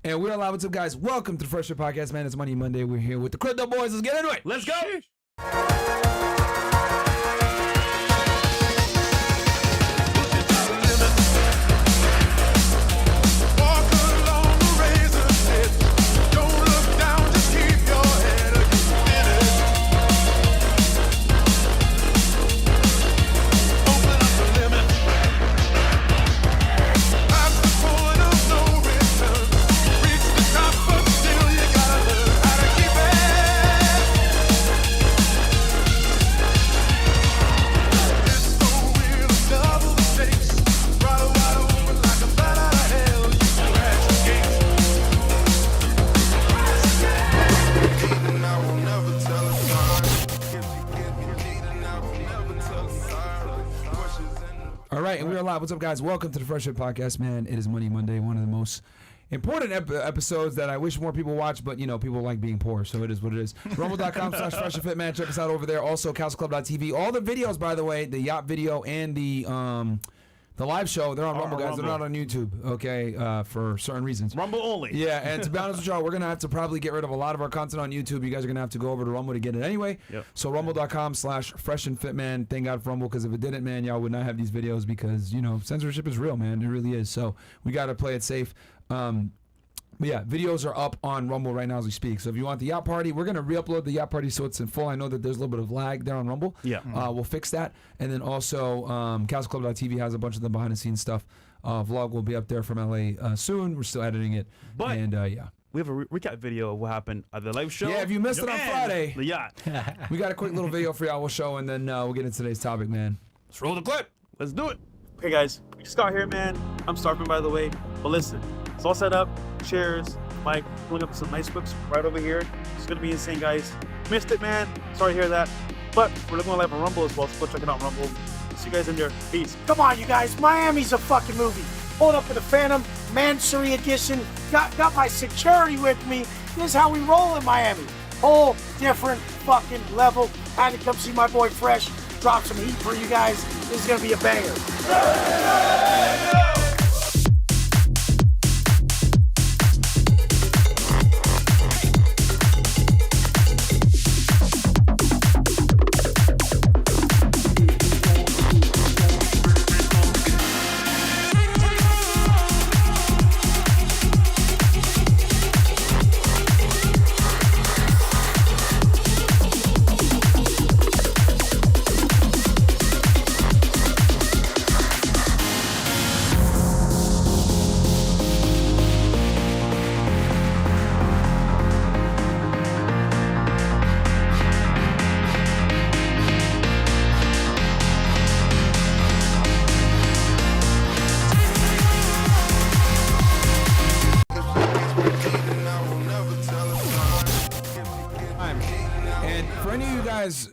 And we're live. What's up, guys? Welcome to the Fresh Air Podcast, man. It's Money Monday. We're here with the Crypto Boys. Let's get into it. Let's go. All right, and we're live. What's up, guys? Welcome to the Fresh Air Podcast, man. It is Money Monday, one of the most important episodes that I wish more people watch, but, you know, people like being poor, so it is what it is. Rumble.com/FreshAndFitMan. Check us out over there. Also, CastleClub.tv. All the videos, by the way, the yacht video and the live show, they're on Rumble, guys. They're not on YouTube, okay, for certain reasons. Rumble only. Yeah, and to be honest with y'all, we're going to have to probably get rid of a lot of our content on YouTube. You guys are going to have to go over to Rumble to get it anyway. Yep. So rumble.com/FreshAndFitMan. Thank God for Rumble, because if it didn't, man, y'all would not have these videos because, you know, censorship is real, man. It really is. So we got to play it safe. But yeah, videos are up on Rumble right now as we speak. So if you want the yacht party, we're going to re-upload the yacht party so it's in full. I know that there's a little bit of lag there on Rumble. Yeah. We'll fix that. And then also, CastleClub.tv has a bunch of the behind-the-scenes stuff. Vlog will be up there from LA soon. We're still editing it. But and yeah. We have a recap video of what happened at the live show. Yeah, if you missed it on Friday, the yacht. we got a quick little video for y'all we'll show, and then we'll get into today's topic, man. Let's roll the clip. Let's do it. Okay, guys. We just got here, man. I'm starving, by the way. But listen, it's all set up. Chairs, mic, pulling up some nice whips right over here. It's going to be insane, guys. Missed it, man. Sorry to hear that. But we're looking live on Rumble as well, so go check it out on Rumble. See you guys in there. Peace. Come on, you guys. Miami's a fucking movie. Hold up for the Phantom Mansory edition. Got my security with me. This is how we roll in Miami. Whole different fucking level. Had to come see my boy Fresh. Drop some heat for you guys. This is going to be a banger.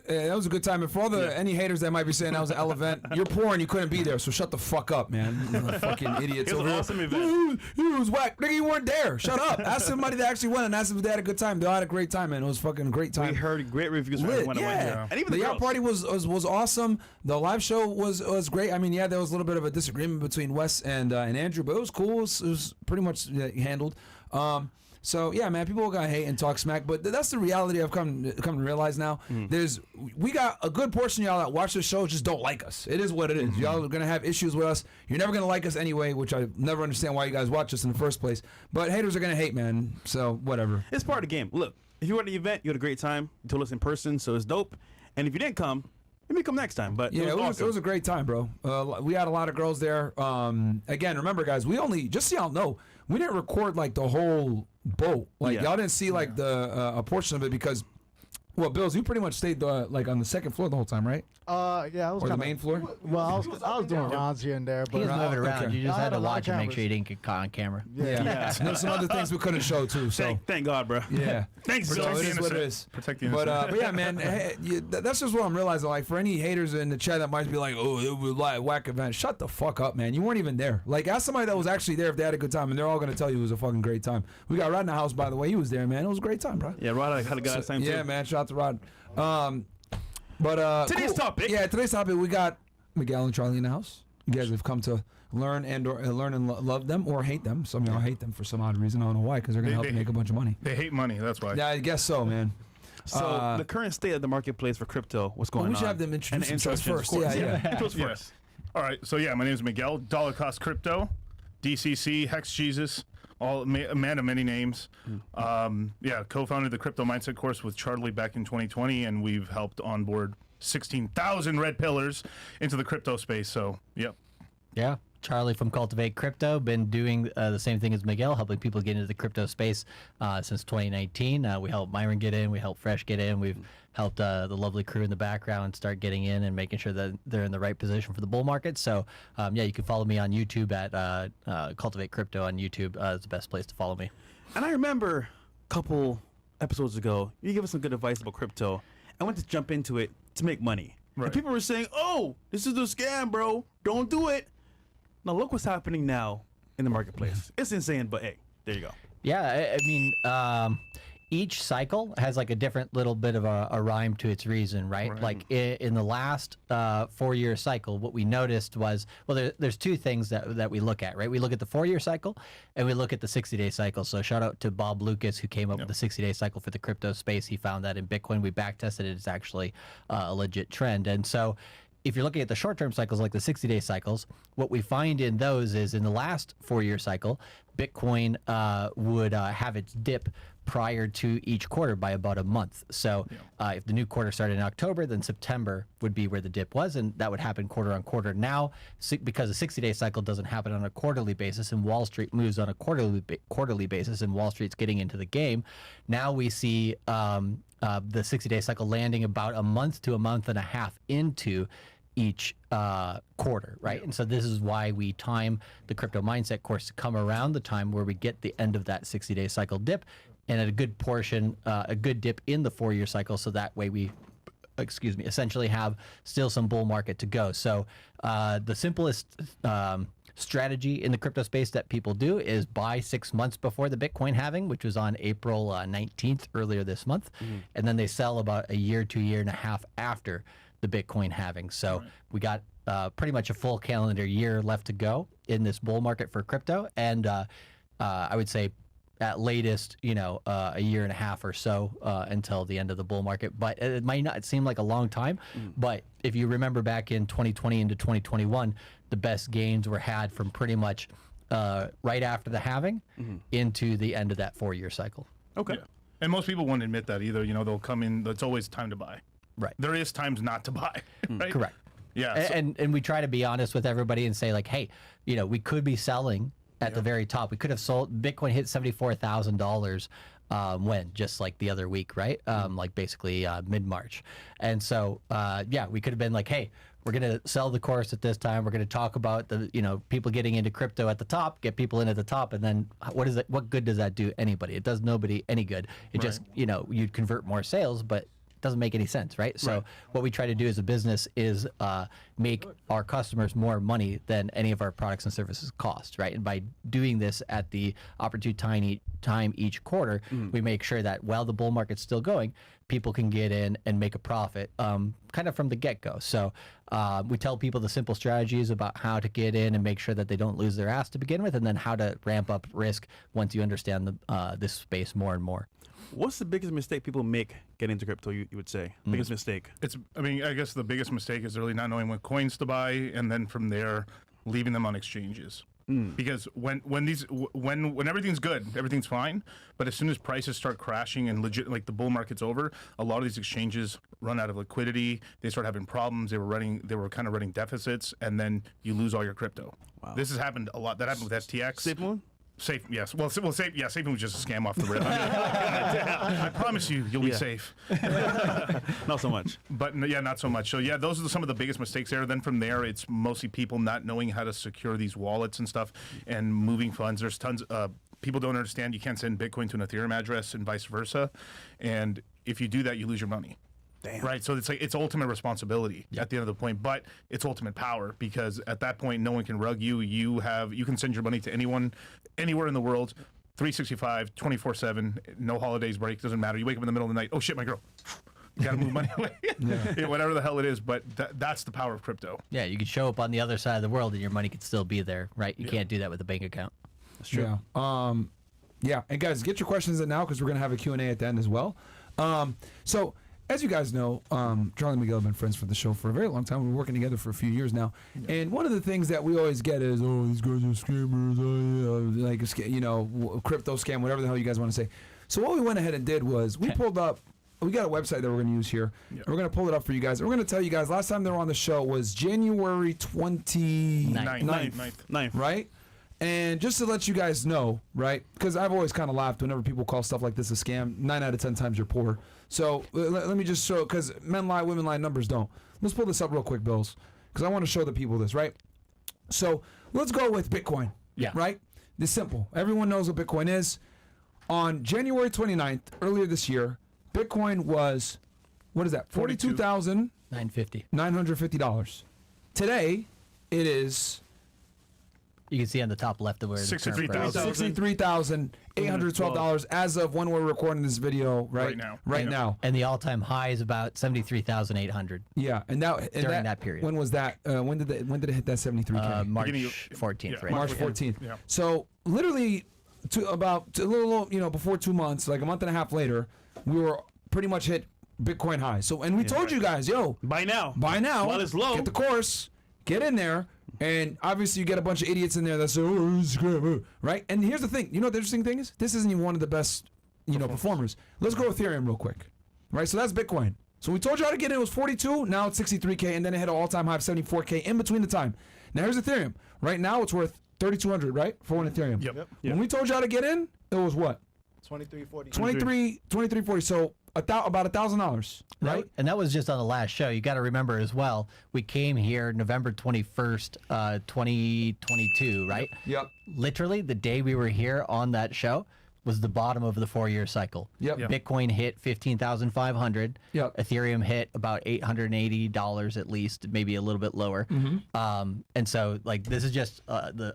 That was a good time. And for all the any haters that might be saying that was an L event, you're poor and you couldn't be there, so shut the fuck up, man. You know, fucking idiots. It was an awesome event. It was whack. Nigga, you weren't there. Shut up. Ask somebody that actually went and ask them if they had a good time. They all had a great time, man. It was fucking a great time. We heard great reviews from everyone that went here. And even the the yacht party was awesome. The live show was great. I mean, yeah, there was a little bit of a disagreement between Wes and Andrew, but it was cool. It was pretty much handled. So yeah, man, people are gonna hate and talk smack, but that's the reality I've come to realize now. We got a good portion of y'all that watch the show just don't like us. It is what it is. Y'all are gonna have issues with us. You're never gonna like us anyway, which I never understand why you guys watch us in the first place. But haters are gonna hate, man. So whatever. It's part of the game. Look, if you were at the event, you had a great time. You told us in person, so it's dope. And if you didn't come, maybe come next time. But yeah, it was a great time, bro. We had a lot of girls there. Again, remember, guys, we only, just so y'all know, we didn't record like the whole boat. Like y'all didn't see like the a portion of it because, well, Bills, you pretty much stayed like on the second floor the whole time, right? Yeah, I was or the main floor. Well, I was doing rounds here and there, but he was moving around. Okay. You just had to watch and make sure you didn't get caught on camera. Yeah. There's some other things we couldn't show too. So thank God, bro. Yeah. Thanks. So it is what it is. Protect you. But yeah, man, that's just what I'm realizing. Like for any haters in the chat that might be like, oh, it was like a whack event. Shut the fuck up, man. You weren't even there. Like ask somebody that was actually there if they had a good time, and they're all gonna tell you it was a fucking great time. We got Rod in the house, by the way. He was there, man. It was a great time, bro. Yeah, Rod had a good time too. Yeah, man. Shout out to Rod. But today's topic. Yeah, today's topic. We got Miguel and Charlie in the house. You guys have come to learn and love them or hate them. Some of y'all hate them for some odd reason. I don't know why, because they're gonna help you make a bunch of money. They hate money. That's why. Yeah, I guess so, man. So the current state of the marketplace for crypto, what's going on? We should have them introduce themselves first. Yeah. Yes. All right. So yeah, my name is Miguel. Dollar Cost Crypto, DCC, Hex Jesus, all man of many names. Co-founded the Crypto Mindset course with Charlie back in 2020, and we've helped onboard 16,000 red pillars into the crypto space. So yep. Yeah. Charlie from Cultivate Crypto, been doing the same thing as Miguel, helping people get into the crypto space since 2019. We helped Myron get in, we helped Fresh get in, we've helped the lovely crew in the background start getting in and making sure that they're in the right position for the bull market. So you can follow me on YouTube at Cultivate Crypto on YouTube. It's the best place to follow me. And I remember a couple episodes ago, you gave us some good advice about crypto. I went to jump into it to make money. Right. And people were saying, oh, this is a scam, bro. Don't do it. Now look what's happening now in the marketplace. It's insane, but hey, there you go. Yeah, I mean, each cycle has like a different little bit of a rhyme to its reason, right? Like in the last 4-year cycle, what we noticed was, well, there's two things that we look at, right? We look at the 4-year cycle and we look at the 60-day cycle. So shout out to Bob Lucas, who came up with the 60-day cycle for the crypto space. He found that in Bitcoin. We backtested it. It's actually a legit trend. And so if you're looking at the short-term cycles, like the 60-day cycles, what we find in those is in the last 4-year cycle, Bitcoin would have its dip prior to each quarter by about a month. So if the new quarter started in October, then September would be where the dip was, and that would happen quarter on quarter. Now, because the 60-day cycle doesn't happen on a quarterly basis, and Wall Street moves on a quarterly basis, and Wall Street's getting into the game, now we see the 60-day cycle landing about a month to a month and a half into each quarter, right? And so this is why we time the Crypto Mindset course to come around the time where we get the end of that 60-day cycle dip, and at a good portion, a good dip in the 4-year cycle, so that way we essentially have still some bull market to go. So the simplest strategy in the crypto space that people do is buy 6 months before the Bitcoin halving, which was on April 19th earlier this month, and then they sell about a year to year and a half after the Bitcoin halving. So we got pretty much a full calendar year left to go in this bull market for crypto, and I would say at latest, a year and a half or so until the end of the bull market. But it might not seem like a long time, but if you remember back in 2020 into 2021, the best gains were had from pretty much right after the halving into the end of that 4-year cycle. Okay. Yeah. And most people won't admit that either. They'll come in, it's always time to buy. Right. There is times not to buy. Right? Correct. Yeah. And we try to be honest with everybody and say, like, hey, we could be selling at the very top. We could have sold. Bitcoin hit $74,000 when, just like the other week, right? Like basically mid-March. And so, we could have been like, hey, we're going to sell the course at this time. We're going to talk about the, people getting into crypto at the top, get people in at the top. And then what good does that do anybody? It does nobody any good. It just, you'd convert more sales, but doesn't make any sense, right? So what we try to do as a business is make our customers more money than any of our products and services cost, right? And by doing this at the opportune time each quarter, we make sure that while the bull market's still going, people can get in and make a profit kind of from the get-go. So we tell people the simple strategies about how to get in and make sure that they don't lose their ass to begin with, and then how to ramp up risk once you understand this space more and more. What's the biggest mistake people make getting into crypto, you would say? Biggest mistake? I guess the biggest mistake is really not knowing what coins to buy, and then from there, leaving them on exchanges. Because when everything's good, everything's fine. But as soon as prices start crashing and like the bull market's over, a lot of these exchanges run out of liquidity. They start having problems. They were kind of running deficits, and then you lose all your crypto. Wow. This has happened a lot. That happened with STX. SafeMoon? Safe, yes. Well, safe. Yeah, SafeMoon was just a scam off the rip. I promise you'll be safe. Not so much. But yeah, not so much. So yeah, those are some of the biggest mistakes there. Then from there, it's mostly people not knowing how to secure these wallets and stuff, and moving funds. There's tons. People don't understand you can't send Bitcoin to an Ethereum address and vice versa. And if you do that, you lose your money. Damn. Right, so it's ultimate responsibility at the end of the point, but it's ultimate power, because at that point no one can rug you. You can send your money to anyone, anywhere in the world, 365, 24/7, no holidays break, doesn't matter. You wake up in the middle of the night, oh shit, my girl, You got to move money away. Yeah, whatever the hell it is, but that's the power of crypto. Yeah, you could show up on the other side of the world and your money could still be there, right? You can't do that with a bank account. That's true. Yeah. Yeah, and guys, get your questions in now because we're gonna have a Q&A at the end as well. So as you guys know, Charlie and Miguel have been friends for the show for a very long time. We're working together for a few years now. Yeah. And one of the things that we always get is, oh, these guys are scammers, like, crypto scam, whatever the hell you guys want to say. So what we went ahead and did was we pulled up, we got a website that we're going to use here. Yeah. We're going to pull it up for you guys. And we're going to tell you guys, last time they were on the show was January 29th. Right? And just to let you guys know, right, because I've always kind of laughed whenever people call stuff like this a scam. 9 out of 10 times you're poor. So let me just show, because men lie, women lie, numbers don't. Let's pull this up real quick, Bills, because I want to show the people this, right? So let's go with Bitcoin, right? It's simple. Everyone knows what Bitcoin is. On January 29th, earlier this year, Bitcoin was, what is that? $42,950. Today, it is... You can see on the top left of where $63,812 as of when we're recording this video right now. And the all-time high is about 73,800. Yeah, and during that period. When was that? When did it hit that 73K? March 14th, right? March 14th. Yeah. So literally, a little before 2 months, like a month and a half later, we were pretty much hit Bitcoin high. So we told you guys, buy now while it's low. Get the course, get in there. And obviously you get a bunch of idiots in there that say, oh, this is great, right? And here's the thing. You know what the interesting thing is? This isn't even one of the best, performers. Let's go Ethereum real quick, right? So that's Bitcoin. So we told you how to get in. It was 42. Now it's 63K. And then it hit an all-time high of 74K in between the time. Now here's Ethereum. Right now it's worth 3,200, right? For one Ethereum. Yep. When we told you how to get in, it was what? 2340. 2340. So about $1,000, right? And that was just on the last show. You got to remember as well, we came here November 21st, 2022, right? Yep. Literally the day we were here on that show was the bottom of the 4-year cycle. Yep. Bitcoin hit 15,500. Yep. Ethereum hit about $880 at least, maybe a little bit lower. Mm-hmm. And so this is just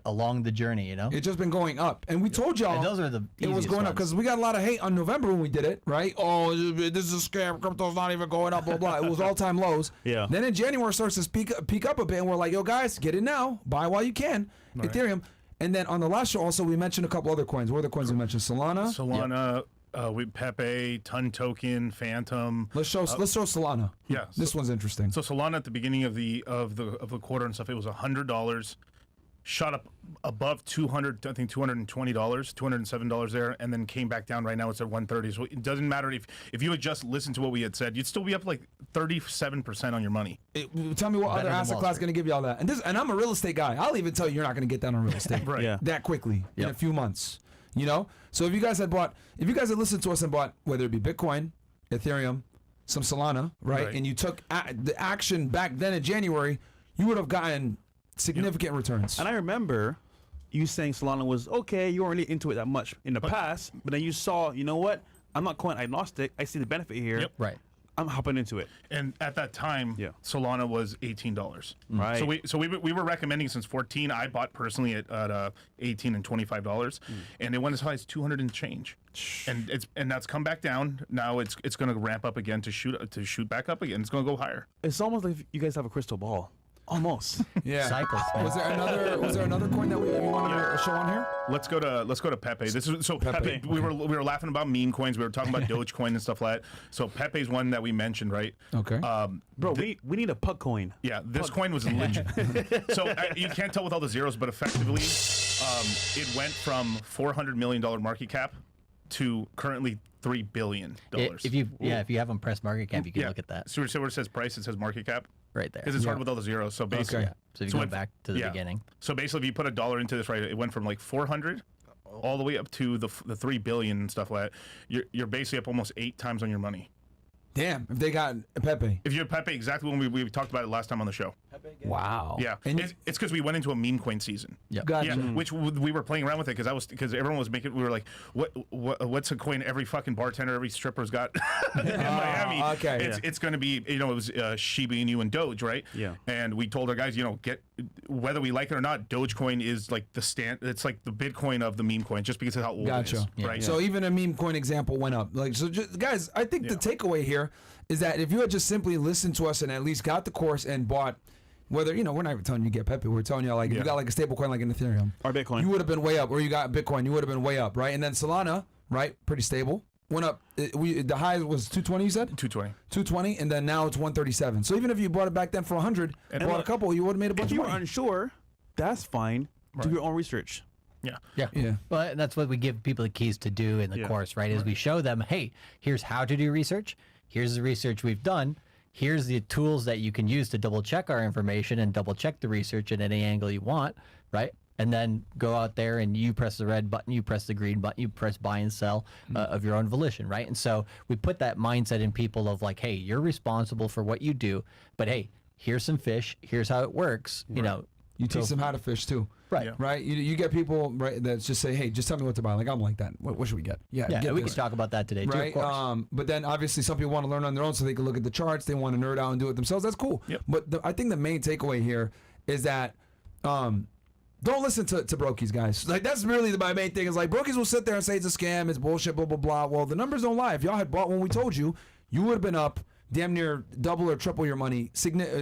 along the journey, It's just been going up. And we told y'all those are the it was going up because we got a lot of hate on November when we did it, right? Oh, this is a scam. Crypto's not even going up, blah, blah. It was all-time lows. Yeah. Then in January, it starts to peak up a bit, and we're like, yo, guys, get in now. Buy while you can. Right. Ethereum. And then on the last show, also, we mentioned a couple other coins. What are the coins we mentioned? Solana, with Pepe, Ton Token, Phantom. Let's show Solana. Yeah, this one's interesting. So Solana at the beginning of the quarter and stuff, it was $100, shot up above $200, I think $220, $207 there, and then came back down. Right now it's at 130. So it doesn't matter if you had just listened to what we had said, you'd still be up like 37% on your money. Tell me what other asset class is going to give you all that. And I'm a real estate guy. I'll even tell you you're not going to get that on real estate that quickly in a few months. So if you guys had listened to us and bought, whether it be Bitcoin, Ethereum, some Solana, right? And you took the action back then in January, you would have gotten significant returns. And I remember you saying Solana was okay, you weren't really into it that much in the past, but then you saw, you know what? I'm not coin agnostic. I see the benefit here. Yep. Right. I'm hopping into it. And at that time, Solana was $18. Right. So we were recommending since 14. I bought personally at $18 and $25, and it went as high as 200 and change. And that's come back down. Now it's going to ramp up again to shoot back up again. It's going to go higher. It's almost like you guys have a crystal ball. Almost. Yeah. Cycles. Man. Was there another coin that you wanted to show on here? Let's go to Pepe. This is Pepe. We were laughing about meme coins. We were talking about Dogecoin and stuff like that. So Pepe's one that we mentioned, right? Okay. Bro, we need a pug coin. Yeah, this coin was legit. So you can't tell with all the zeros, but effectively, it went from $400 million market cap to currently $3 billion. If you have them press market cap, you can look at that. So where it says price, it says market cap. Right there. Because it's hard with all the zeros. So basically, so if you go back to the beginning. So basically, if you put $1 into this, right, it went from like 400 all the way up to the 3 billion and stuff like that. You're basically up almost 8 times on your money. Damn, if they got Pepe. If you had Pepe, exactly when we talked about it last time on the show. Wow. Yeah, and it's because we went into a meme coin season. Yeah, gotcha. Yeah, which we were playing around with it because everyone was making. We were like, what's a coin every fucking bartender, every stripper's got in Miami? Okay, it's going to be it was Shiba Inu and Doge, right? Yeah. And we told our guys, whether we like it or not, Dogecoin is like the it's like the Bitcoin of the meme coin, just because of how old it is. Right. So even a meme coin example went up. Like, so just, guys, I think the takeaway here is that if you had just simply listened to us and at least got the course and bought, whether, you know, we're not even telling you to get Pepe, we're telling you, like, if you got like a stable coin like an Ethereum or Bitcoin, you would have been way up, or you got Bitcoin, you would have been way up, right? And then Solana, right, pretty stable, went up. The high was 220, you said? 220, and then now it's 137. So even if you bought it back then for 100 and bought a couple, you would have made a bunch of money. If you were unsure, that's fine. Do your own research. Yeah. Well, that's what we give people the keys to do in the course, right? Is we show them, hey, here's how to do research. Here's the research we've done. Here's the tools that you can use to double check our information and double check the research at any angle you want, right? And then go out there and you press the red button, you press the green button, you press buy and sell of your own volition, right? And so we put that mindset in people of like, hey, you're responsible for what you do, but hey, here's some fish, here's how it works, you know. You teach them how to fish too. Right. Right. You get people that just say, hey, just tell me what to buy. Like, I'm like that. What should we get? Yeah, we can talk about that today too, right? of course. But then obviously some people want to learn on their own so they can look at the charts. They want to nerd out and do it themselves. That's cool. Yep. But I think the main takeaway here is that don't listen to brokies, guys. Like, that's really my main thing is like brokies will sit there and say it's a scam, it's bullshit, blah, blah, blah. Well, the numbers don't lie. If y'all had bought when we told you, you would have been up damn near double or triple your money,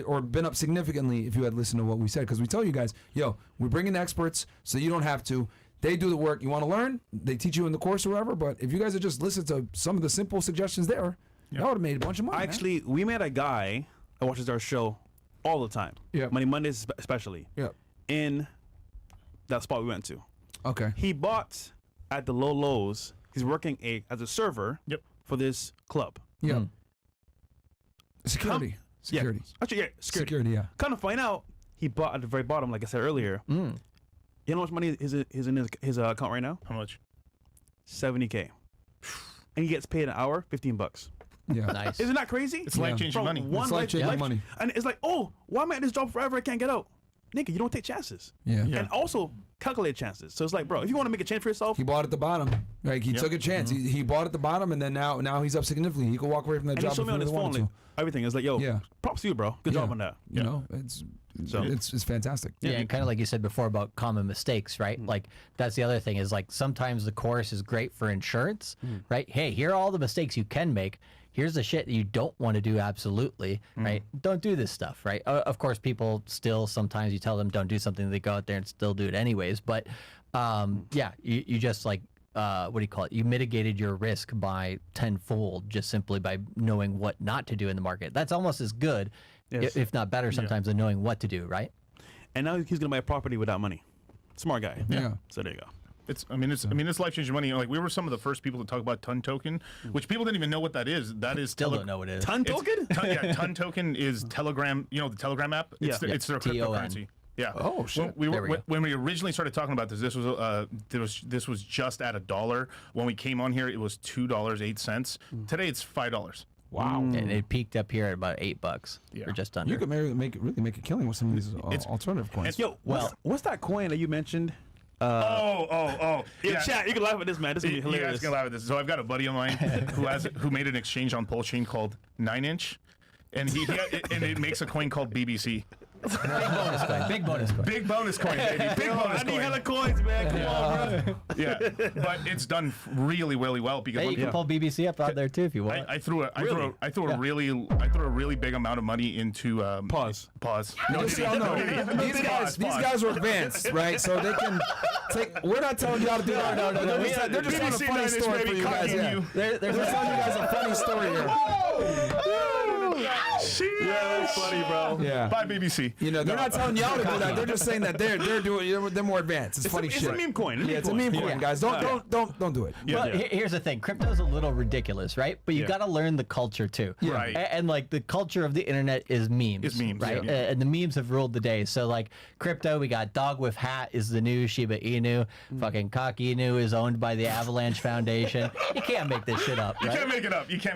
or been up significantly if you had listened to what we said. Because we tell you guys, yo, we're bringing experts so you don't have to. They do the work. You want to learn, they teach you in the course or whatever. But if you guys had just listened to some of the simple suggestions there, y'all would have made a bunch of money. Actually, we met a guy that watches our show all the time. Yeah. Money Mondays especially. Yeah. In that spot we went to. Okay. He bought at the low lows. He's working as a server for this club. Yeah. Security. Security. Yeah. Actually, yeah. Security, yeah. Kind of find out, he bought at the very bottom, like I said earlier. You know how much money is in his account right now? How much? $70K. And he gets paid an hour, $15. Yeah. Nice. Isn't that crazy? It's life-changing money. One It's life-changing money. And it's like, oh, why am I at this job forever? I can't get out. Nigga, you don't take chances. Yeah. And also calculate chances. So it's like, bro, if you want to make a change for yourself, He bought at the bottom. Like, he took a chance. He bought at the bottom, and then now he's up significantly. He could walk away from that and he job showed if me he on his really phone wanted like, everything. It's like, yo, props to you, bro. Good job on that. You know, it's fantastic. Yeah, and kind of like you said before about common mistakes, right? Like, that's the other thing is like sometimes the course is great for insurance, right? Hey, here are all the mistakes you can make. Here's the shit that you don't want to do absolutely, right? Don't do this stuff, right? Of course, people still, sometimes you tell them don't do something, they go out there and still do it anyways. But yeah, you just like, what do you call it? You mitigated your risk by tenfold just simply by knowing what not to do in the market. That's almost as good, if not better sometimes, than knowing what to do, right? And now he's going to buy a property without money. Smart guy. Yeah. So there you go. It's life-changing money. You know, like, we were some of the first people to talk about Ton Token, which people didn't even know what that is. That is Still don't know what it is. Ton token? Ton Token is Telegram. You know the Telegram app. It's their cryptocurrency. Yeah. Oh shit. When we originally started talking about this was just at $1. When we came on here, it was $2.08. Today it's $5. Wow. And it peaked up here at about $8 or just under. You could really make a killing with some of these alternative coins. Yo, what's that coin that you mentioned? Yeah, chat, you can laugh at this, man. This is gonna be hilarious. You guys can laugh at this. So I've got a buddy of mine who made an exchange on Pulsechain called 9inch, and and it makes a coin called BBC. Big bonus coin. Big bonus coin, baby. Big bonus I need coin. hella coins, man. Come on, bro. Yeah, but it's done really, really well because Hey, you can pull BBC up out there too if you want. I threw a really big amount of money into Pause. No, Just so y'all know, these guys are advanced, right? So they can take. We're not telling y'all to do that. No. They're just telling a funny story for you guys. Yeah. They're just telling you guys a funny story here. Yeah, that's funny, bro. Yeah. Buy BBC. You know, they're not telling y'all to do that. They're just saying that they're more advanced. It's funny shit. It's a meme coin. Yeah, it's a meme coin, guys. Don't do it. Well, here's the thing. Crypto's a little ridiculous, right? But you got to learn the culture too. Right. And like the culture of the internet is memes. Is memes, right? yeah. And the memes have ruled the day. So like crypto, we got Dog with Hat is the new Shiba Inu. Fucking Cock Inu is owned by the Avalanche Foundation. You can't make this shit up, right? You can't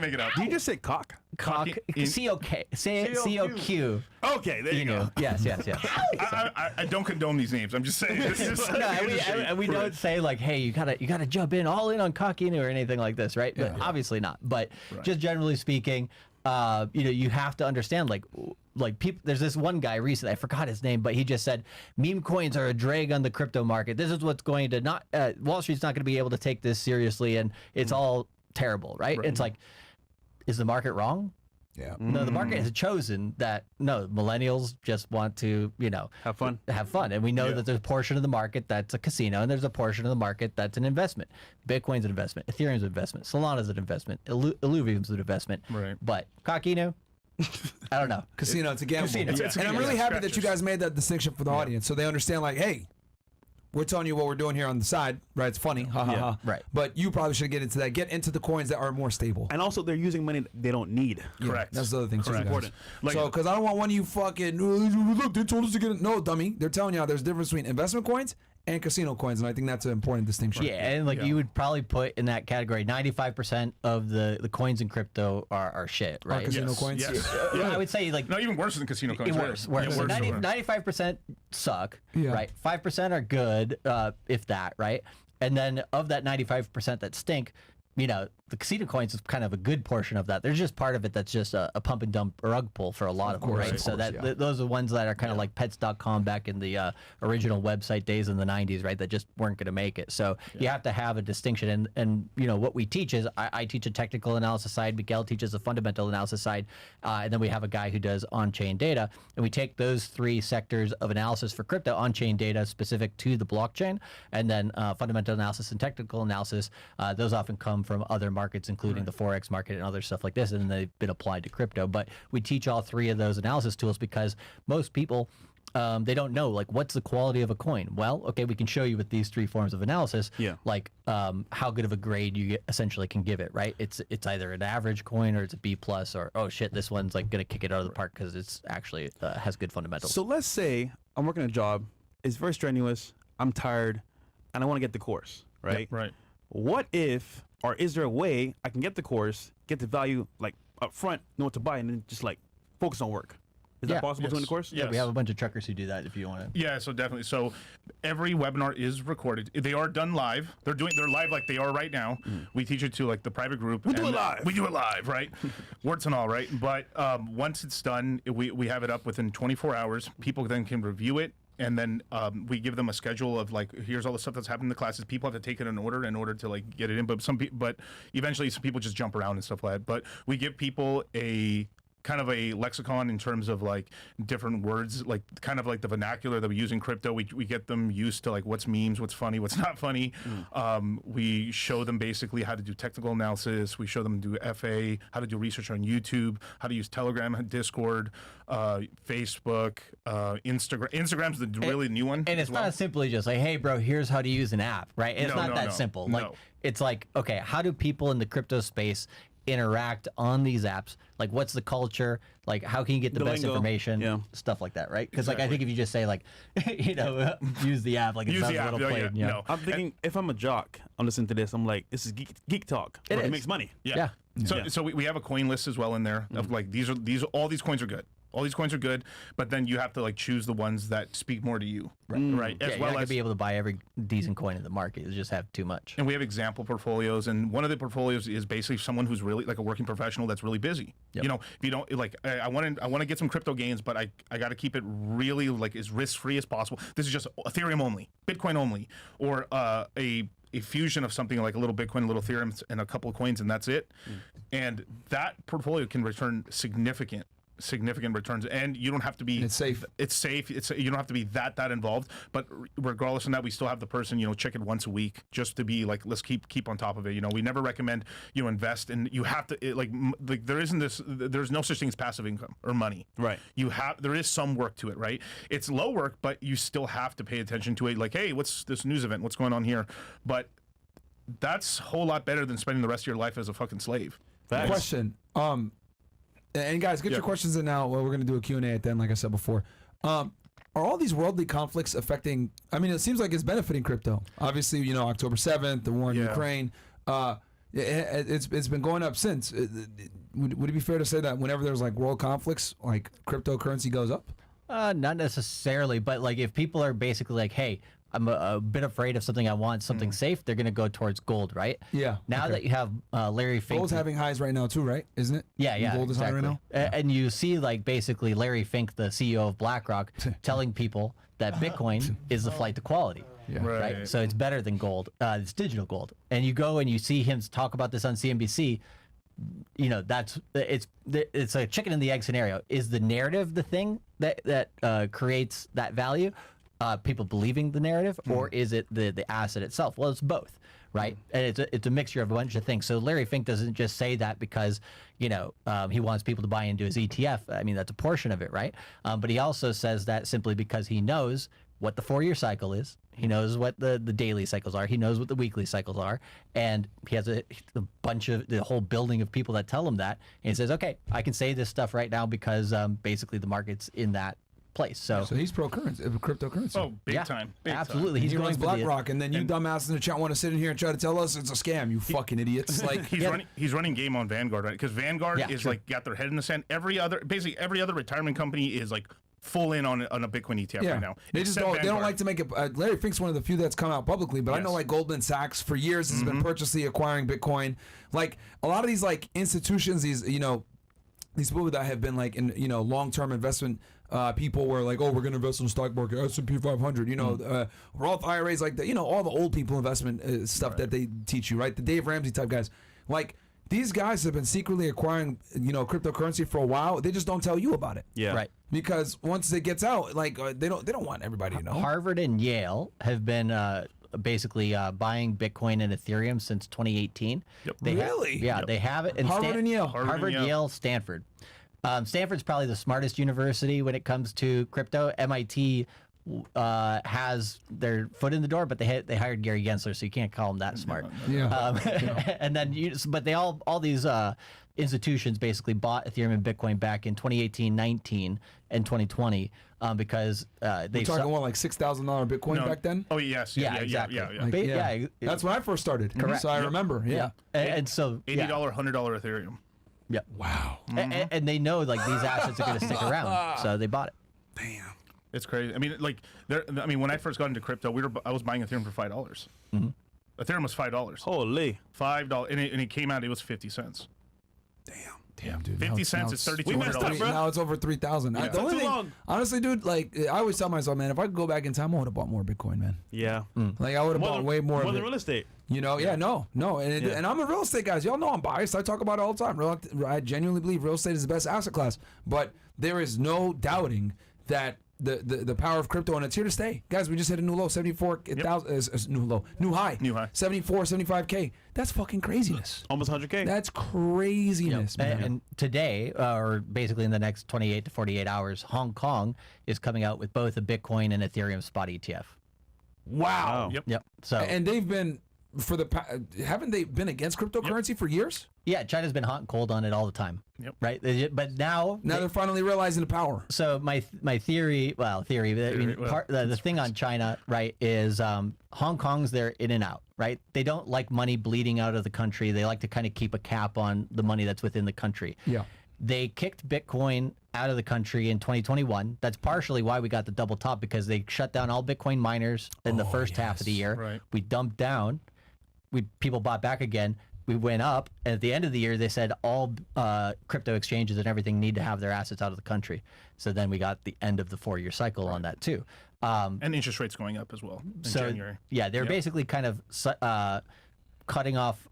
make it up. Did you just say cock? Cock, C-O-K, C-O-Q. Okay, there you go. Yes. I don't condone these names. I'm just saying. This is we don't say like, hey, you gotta jump in all in on Cock Inu or anything like this, right? But obviously not. But just generally speaking, you have to understand like like people. There's this one guy recently, I forgot his name, but he just said meme coins are a drag on the crypto market. This is what's going to not Wall Street's not going to be able to take this seriously, and it's all terrible, right? It's like, is the market wrong? Yeah. No, the market has chosen that. No, millennials just want to, Have fun. and we know that there's a portion of the market that's a casino, and there's a portion of the market that's an investment. Bitcoin's an investment, Ethereum's an investment, Solana's an investment, Illuvium's an investment. Right. But Cockino, I don't know. Casino, it's a gamble. Casino. It's a And I'm gamble. really Yeah, happy that you scratchers. guys made that distinction for the audience, so they understand. Like, hey, we're telling you what we're doing here on the side, right? It's funny, ha ha ha. Right. But you probably should get into that. Get into the coins that are more stable. And also, they're using money they don't need. Correct. That's the other thing too, Correct. guys. Important. Like- So, because I don't want one of you fucking look. They told us to get it. No, dummy. They're telling you there's a difference between investment coins and casino coins, and I think that's an important distinction. Yeah, and like you would probably put in that category, 95% of the coins in crypto are shit, right? casino Yes. coins. Yes. I would say like No, even worse than casino coins. worse. Yeah, So worse. 95% suck, Yeah. right? 5% are good, if that, right? And then of that 95% that stink, the casino coins is kind of a good portion of that. There's just part of it that's just a pump and dump rug pull for a lot of them, course, right? of So course, that those are ones that are kind of like pets.com back in the original website days in the 90s, right? That just weren't going to make it. So you have to have a distinction. And what we teach is I teach a technical analysis side, Miguel teaches a fundamental analysis side, and then we have a guy who does on-chain data. And we take those three sectors of analysis for crypto, on-chain data specific to the blockchain, and then fundamental analysis and technical analysis. Those often come from other markets, including the Forex market and other stuff like this, and they've been applied to crypto. But we teach all three of those analysis tools because most people, they don't know, like, what's the quality of a coin? Well, okay, we can show you with these three forms of analysis, like how good of a grade you essentially can give it, right? It's either an average coin or it's a B plus, or, oh shit, this one's like going to kick it out of the park because it's actually has good fundamentals. So let's say I'm working a job, it's very strenuous, I'm tired, and I want to get the course, right? Right. What if, or is there a way I can get the course, get the value like up front, know what to buy, and then just like focus on work? Is that possible doing the course? Yeah. We have a bunch of truckers who do that if you want to. Yeah, so definitely. So every webinar is recorded. They are done live. They're live like they are right now. We teach it to like the private group. We do it live. We do it live, right? Warts and all, right? But once it's done, we have it up within 24 hours. People then can review it. And then we give them a schedule of like, here's all the stuff that's happened in the classes. People have to take it in order to like get it in. But eventually some people just jump around and stuff like that. But we give people a kind of a lexicon in terms of like different words, like kind of like the vernacular that we use in crypto. We get them used to like what's memes, what's funny, what's not funny. We show them basically how to do technical analysis. We show them do FA, how to do research on YouTube, how to use Telegram, Discord, Facebook, Instagram. Instagram's the really new one. And it's not simply just like, hey, bro, here's how to use an app, right? It's not that simple. No. Like, it's like, okay, how do people in the crypto space interact on these apps? Like, what's the culture? Like, how can you get the best lingo. information? Stuff like that, right? Because like, I think if you just say like, use the app, like it Use sounds the a app, little yeah, plain. yeah, You no. know? I'm thinking if I'm a jock, I'm listening to this, I'm like, this is geek talk. It It is. makes money. Yeah. So we have a coin list as well in there of like all these coins are good. All these coins are good, but then you have to like choose the ones that speak more to you, right? Yeah, As you're not well gonna as be able to buy every decent coin in the market. You just have too much. and we have example portfolios, and one of the portfolios is basically someone who's really like a working professional that's really busy. Yep. You know, if you don't like, I want to get some crypto gains, but I got to keep it really like as risk free as possible. This is just Ethereum only, Bitcoin only, or a fusion of something like a little Bitcoin, a little Ethereum, and a couple of coins, and that's it. And that portfolio can return significant returns, and you don't have to be. It's safe. It's safe. You don't have to be that involved. But regardless of that, we still have the person check it once a week just to be like, let's keep on top of it. We never recommend invest, and you have to there's no such thing as passive income or money. Right. There is some work to it, right? It's low work, but you still have to pay attention to it. Like, hey, what's this news event? What's going on here? But that's a whole lot better than spending the rest of your life as a fucking slave. Question. And guys, get your questions in now. Well, we're going to do a Q&A at the end, like I said before. Are all these worldly conflicts affecting, I mean, it seems like it's benefiting crypto. Obviously, October 7th, the war in Ukraine, it's been going up since. Would it be fair to say that whenever there's like world conflicts, like cryptocurrency goes up? Not necessarily, but like if people are basically like, hey, I'm a bit afraid of something I want, something safe, they're going to go towards gold, right? Yeah. Now that you have Larry Fink. Gold's having highs right now too, right? Isn't it? Yeah, Gold is high right now. And you see, like, basically Larry Fink, the CEO of BlackRock, telling people that Bitcoin is the flight to quality. Yeah. Right. So it's better than gold. It's digital gold. And you go and you see him talk about this on CNBC. You know, it's a chicken and the egg scenario. Is the narrative the thing that creates that value? People believing the narrative, or is it the asset itself? Well, it's both, right? And it's a mixture of a bunch of things. So Larry Fink doesn't just say that because, you know, he wants people to buy into his ETF. I mean, that's a portion of it, right? But he also says that simply because he knows what the 4-year cycle is. He knows what the daily cycles are. He knows what the weekly cycles are. And he has a bunch of, the whole building of people that tell him that. And he says, okay, I can say this stuff right now because basically the market's in that place. So he's cryptocurrency. Oh, big time. Big absolutely. Time. He's He going runs for BlackRock, and then you dumbasses in the chat want to sit in here and try to tell us it's a scam. You fucking idiots! Like He's running game on Vanguard, right? Because Vanguard is true. like got their head in the sand. Basically every other retirement company is like full in on a Bitcoin ETF right now. They just don't. They don't like to make it. Larry Fink's one of the few that's come out publicly, but I know like Goldman Sachs for years has been purposely acquiring Bitcoin. Like a lot of these like institutions, these these people that have been like in long-term investment people were like, oh, we're going to invest in the stock market, S&P 500, Roth IRAs, like the, all the old people investment stuff that they teach you, right? The Dave Ramsey type guys. Like, these guys have been secretly acquiring, cryptocurrency for a while. They just don't tell you about it. Yeah. Right. Because once it gets out, like they don't want everybody to know. Harvard and Yale have been basically buying Bitcoin and Ethereum since 2018. Yep. Really? They have it. And Harvard and Yale. Harvard, Yale, Stanford. Stanford's probably the smartest university when it comes to crypto. MIT has their foot in the door, but they hired Gary Gensler, so you can't call them that smart. Yeah. And then but they all these institutions basically bought Ethereum and Bitcoin back in 2018, 19, and 2020 because We're they talking like $6,000 Bitcoin back then. Oh yes. Yeah, exactly. Yeah. That's when I first started. Correct. So I remember. Yeah. And so $80, $100 Ethereum. Yeah. Wow. And they know like these assets are going to stick around, so they bought it. Damn. It's crazy. I mean, like, when I first got into crypto, I was buying Ethereum for $5. Ethereum was $5. Holy. $5, and it came out. It was 50 cents. Damn, dude. 50 cents is $3,200. bro. Now it's over 3,000. Yeah. The only Too thing, long. honestly, dude, like I always tell myself, man, if I could go back in time, I would have bought more Bitcoin, man. Yeah. Like I would have bought way more. More of than it. real estate. No, and I'm a real estate guy. Y'all know I'm biased. I talk about it all the time. I genuinely believe real estate is the best asset class. But there is no doubting that the power of crypto, and it's here to stay, guys. We just hit a new low, 74,000. New high, 74, 75K. That's fucking craziness. Almost 100K. That's craziness, man. And today, or basically in the next 28 to 48 hours, Hong Kong is coming out with both a Bitcoin and Ethereum spot ETF. Wow. Yep. So And they've been haven't they been against cryptocurrency for years? yeah, China's been hot and cold on it all the time. Yep. Right. But now They're finally realizing the power. So my theory. I mean, the thing on China, right, is Hong Kong's they're in and out, right? They don't like money bleeding out of the country. They like to kind of keep a cap on the money that's within the country. Yeah. They kicked Bitcoin out of the country in 2021. That's partially why we got the double top, because they shut down all Bitcoin miners in the first half of the year. Right. We dumped down. People bought back again. We went up, and at the end of the year, they said all crypto exchanges and everything need to have their assets out of the country. So then we got the end of the 4-year cycle on that too. And interest rates going up as well in January. Yeah, they're basically kind of cutting off,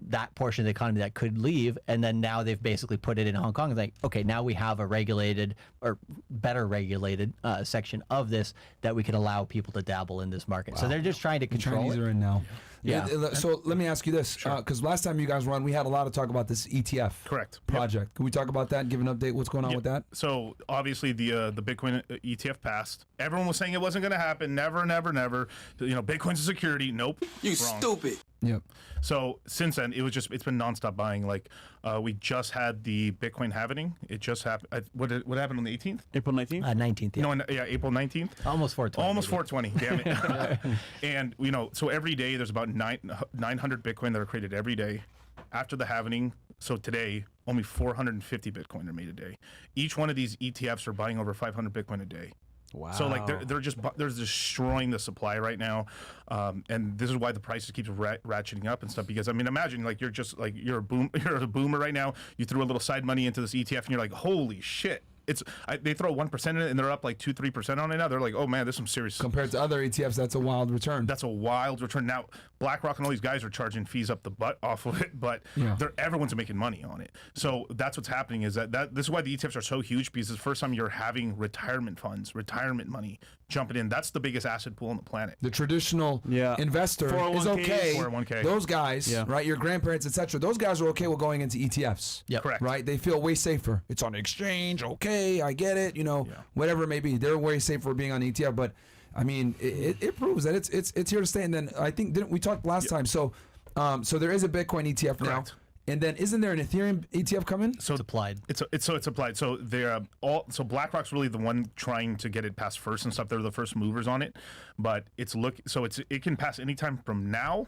that portion of the economy that could leave, and then now they've basically put it in Hong Kong. It's like, okay, now we have a regulated or better regulated section of this that we can allow people to dabble in this market. So they're just trying to control Chinese it. are in now. Yeah. So let me ask you this, because last time you guys were on, we had a lot of talk about this ETF Correct. project. Can we talk about that and give an update? What's going on with that? So obviously the Bitcoin ETF passed. Everyone was saying it wasn't going to happen. Never, never, never. Bitcoin's a security. Nope. You Wrong. stupid. Yep. So since then, it's been nonstop buying. Like we just had the Bitcoin halving. It just happened. What happened on the 18th? April 19th? 19th, yeah. No, April 19th. Almost 420. Almost 420. Damn it. And so every day there's about 900 Bitcoin that are created every day. After the halving, so today only 450 Bitcoin are made a day. Each one of these ETFs are buying over 500 Bitcoin a day. Wow. So like they're destroying the supply right now, and this is why the prices keeps ratcheting up and stuff. Because I mean, imagine like you're a boomer right now. You threw a little side money into this ETF, and you're like, holy shit. They throw 1% in it and they're up like 2-3% on it now. They're like, oh man, there's some serious. Compared to other ETFs, that's a wild return. That's a wild return. Now, BlackRock and all these guys are charging fees up the butt off of it, but everyone's making money on it. So that's what's happening. Is that this is why the ETFs are so huge, because it's the first time you're having retirement funds, retirement money jumping in. That's the biggest asset pool on the planet. The traditional investor is 401ks, okay. 401k. Those guys, right? Your grandparents, etc. Those guys are okay with going into ETFs. Yep. Correct. Right? They feel way safer. It's on the exchange. Okay, I get it. You know, whatever it may be, they're way safer being on ETF. But I mean, it proves that it's here to stay. And then I think didn't we talked last time? So, so there is a Bitcoin ETF now. And then isn't there an Ethereum ETF coming? So it's applied. It's applied. So they're so BlackRock's really the one trying to get it passed first and stuff. They're the first movers on it, but it can pass anytime from now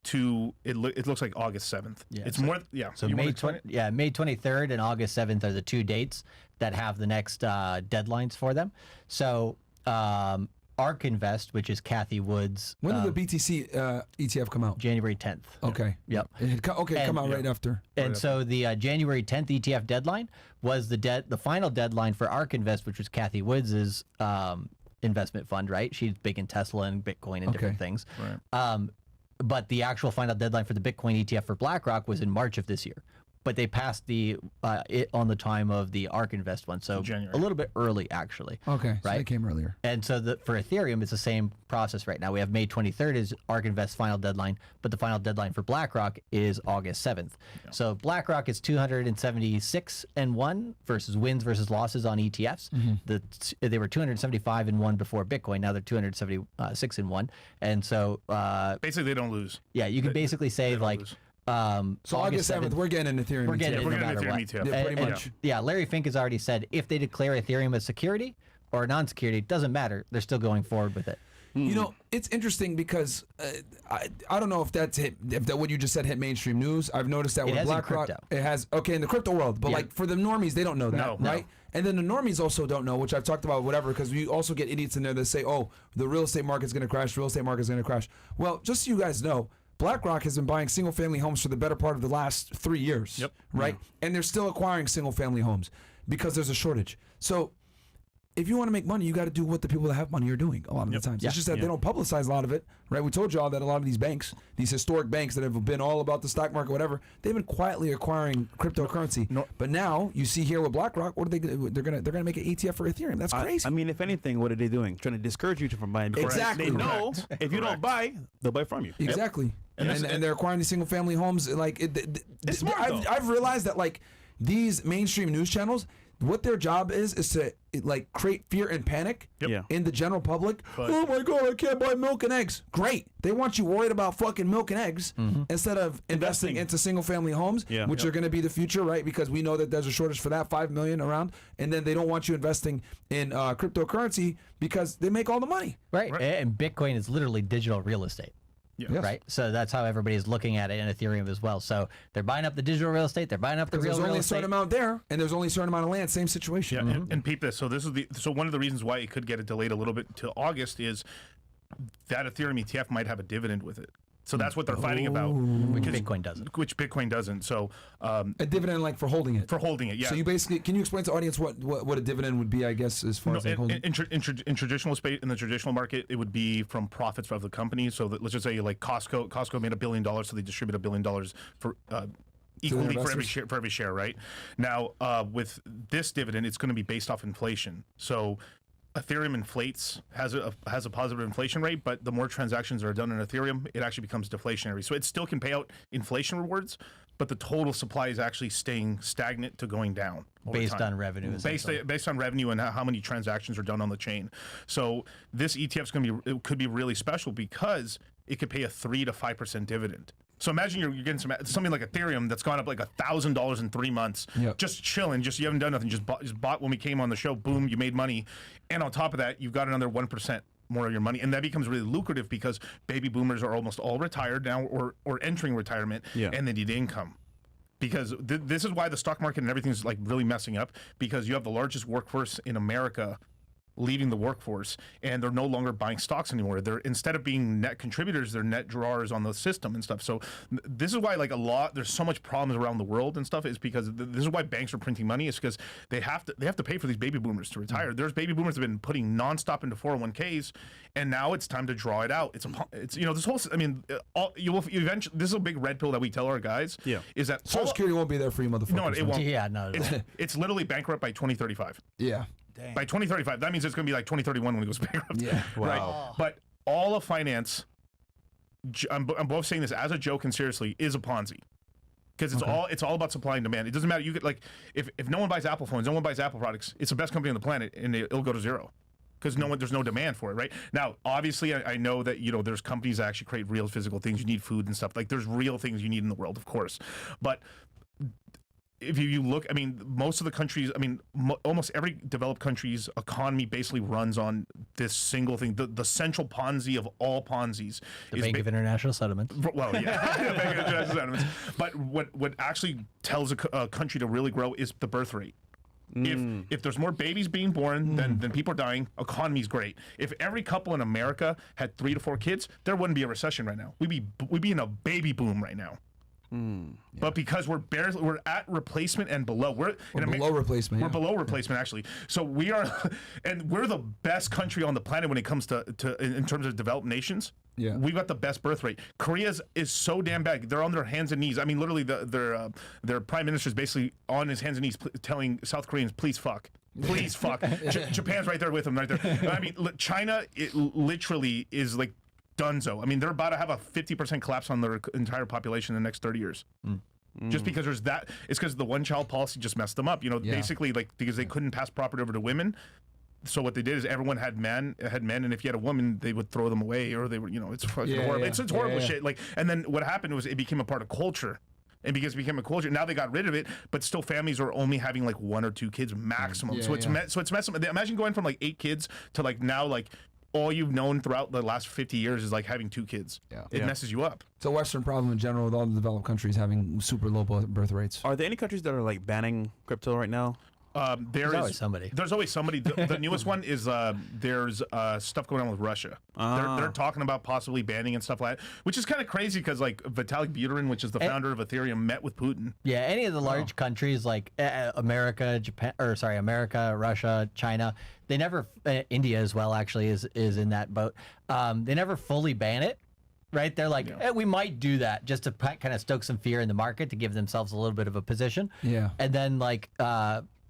to it looks like August 7th. It's more So May 23rd and August 7th are the two dates that have the next deadlines for them. So ARK Invest, which is Kathy Wood's. When did the BTC ETF come out? January 10th. Okay. Yep. Come out right after. And so the January 10th ETF deadline was the final deadline for ARK Invest, which was Kathy Woods' investment fund, right? She's big in Tesla and Bitcoin and different things. Right. But the actual final deadline for the Bitcoin ETF for BlackRock was in March of this year. But they passed it on the time of the ARK Invest one, so January. a little bit early actually. Okay, right? so they came earlier. And so for Ethereum, it's the same process right now. We have May 23rd is ARK Invest final deadline, but the final deadline for BlackRock is August 7th. Yeah. So BlackRock is 276-1 versus wins versus losses on ETFs. They were 275-1 before Bitcoin. Now they're 276-1, and so basically they don't lose. Yeah, you can basically say like. Lose. So August 7th, we're getting an Ethereum. We're getting it no matter what. Yeah, pretty much. Yeah, Larry Fink has already said if they declare Ethereum as security or non-security, it doesn't matter. They're still going forward with it. You know, it's interesting because I don't know if that what you just said hit mainstream news. I've noticed that with BlackRock, it has in the crypto world, but like for the normies, they don't know that, right? And then the normies also don't know, which I've talked about, whatever, because we also get idiots in there that say, oh, the real estate market's going to crash, real estate market's going to crash. Well, just so you guys know, BlackRock has been buying single-family homes for the better part of the last 3 years, right? And they're still acquiring single-family homes because there's a shortage. So if you want to make money, you got to do what the people that have money are doing a lot of the times. It's just that they don't publicize a lot of it, right? We told y'all that a lot of these banks, these historic banks that have been all about the stock market, whatever, they've been quietly acquiring cryptocurrency. But now you see here with BlackRock, what are they? They're gonna make an ETF for Ethereum. That's crazy. I mean, if anything, what are they doing? Trying to discourage you from buying. Exactly. They know if you don't buy, they'll buy from you. Exactly. And they're acquiring these single family homes. Like I've realized that like these mainstream news channels, what their job is to like create fear and panic in the general public. Oh my God, I can't buy milk and eggs. Great. They want you worried about fucking milk and eggs instead of investing into single family homes, which are going to be the future, right? Because we know that there's a shortage for that, 5 million around. And then they don't want you investing in cryptocurrency because they make all the money. Right. And Bitcoin is literally digital real estate. Yes. Right. So that's how everybody is looking at it in Ethereum as well. So they're buying up the digital real estate. They're buying up the real estate. There's only a certain estate. amount there, and there's only a certain amount of land. Same situation. Yeah, and peep this. So this is one of the reasons why it could get it delayed a little bit to August is that Ethereum ETF might have a dividend with it. So that's what they're fighting about. Which Bitcoin doesn't. Which Bitcoin doesn't. So a dividend like for holding it. For holding it, yeah. So you basically can you explain to the audience what a dividend would be? I guess as far as like holding. In traditional space, in the traditional market, it would be from profits of the company. So that, let's just say like Costco made $1 billion, so they distribute $1 billion for. Equally for every share, right? Now, with this dividend, it's going to be based off inflation. So Ethereum inflates, has a positive inflation rate, but the more transactions are done in Ethereum, it actually becomes deflationary. So it still can pay out inflation rewards, but the total supply is actually staying stagnant to going down based on revenue. Based on revenue and how many transactions are done on the chain. So this ETF could be really special because it could pay a 3 to 5% dividend. So imagine you're getting something like Ethereum that's gone up like $1,000 in 3 months, just chilling, you haven't done nothing, just bought when we came on the show, boom, you made money, and on top of that, you've got another 1% more of your money, and that becomes really lucrative because baby boomers are almost all retired now or entering retirement, and they need income. Because this is why the stock market and everything is like really messing up, because you have the largest workforce in America leaving the workforce, and they're no longer buying stocks anymore. They're, instead of being net contributors, they're net drawers on the system and stuff. So this is why, like, there's so much problems around the world and stuff, is because this is why banks are printing money, is because they have to pay for these baby boomers to retire. There's baby boomers that have been putting nonstop into 401ks, and now it's time to draw it out. It's you know, this whole, I mean, you will eventually, this is a big red pill that we tell our guys, is that Social Security won't be there for you, motherfuckers. No, it won't. Yeah, no. It's literally bankrupt by 2035. Yeah. Dang. By 2035, that means it's going to be like 2031 when it goes bankrupt. Yeah. Right. But all of finance, I'm both saying this as a joke and seriously, is a Ponzi. Because it's all about supply and demand. It doesn't matter. You could, like, if no one buys Apple phones, no one buys Apple products, it's the best company on the planet, and it'll go to zero. Because there's no demand for it, right? Now, obviously, I know that, you know, there's companies that actually create real physical things. You need food and stuff. Like, there's real things you need in the world, of course. But if you look, I mean, most of the countries, I mean, almost every developed country's economy basically runs on this single thing. The central Ponzi of all Ponzi's The is Bank of International Settlements. well, yeah, the Bank of International Settlements. But what actually tells a country to really grow is the birth rate. If there's more babies being born than people are dying, economy's great. If every couple in America had 3 to 4 kids, there wouldn't be a recession right now. We'd be in a baby boom right now. But because we're at replacement and below, we're below replacement. We're below replacement, actually. So we are, and we're the best country on the planet when it comes to in terms of developed nations. Yeah, we've got the best birth rate. Korea's is so damn bad. They're on their hands and knees. I mean, literally, their prime minister is basically on his hands and knees telling South Koreans, "Please fuck." Please fuck. Japan's right there with him, right there. I mean, China, it literally is like Dunzo. I mean, they're about to have a 50% collapse on their entire population in the next 30 years. Just because there's that, it's because the one-child policy just messed them up. You know, basically, like, because they couldn't pass property over to women. So what they did is everyone had men, and if you had a woman, they would throw them away, or they would, you know, it's fucking horrible. It's horrible shit. Like, and then what happened was it became a part of culture. And because it became a culture, now they got rid of it, but still families are only having like 1 or 2 kids maximum. So it's messing. Imagine going from like 8 kids to like now like all you've known throughout the last 50 years is like having 2 kids. It messes you up. It's a Western problem in general with all the developed countries having super low birth rates. Are there any countries that are like banning crypto right now? There's always somebody. There's always somebody. The newest one is there's stuff going on with Russia. They're talking about possibly banning and stuff like that, which is kind of crazy because like Vitalik Buterin, which is the founder of Ethereum, met with Putin. Yeah, any of the large countries like America, America, Russia, China, they never. India as well actually is in that boat. They never fully ban it. Right, they're like, we might do that just to kind of stoke some fear in the market to give themselves a little bit of a position. Yeah, and then like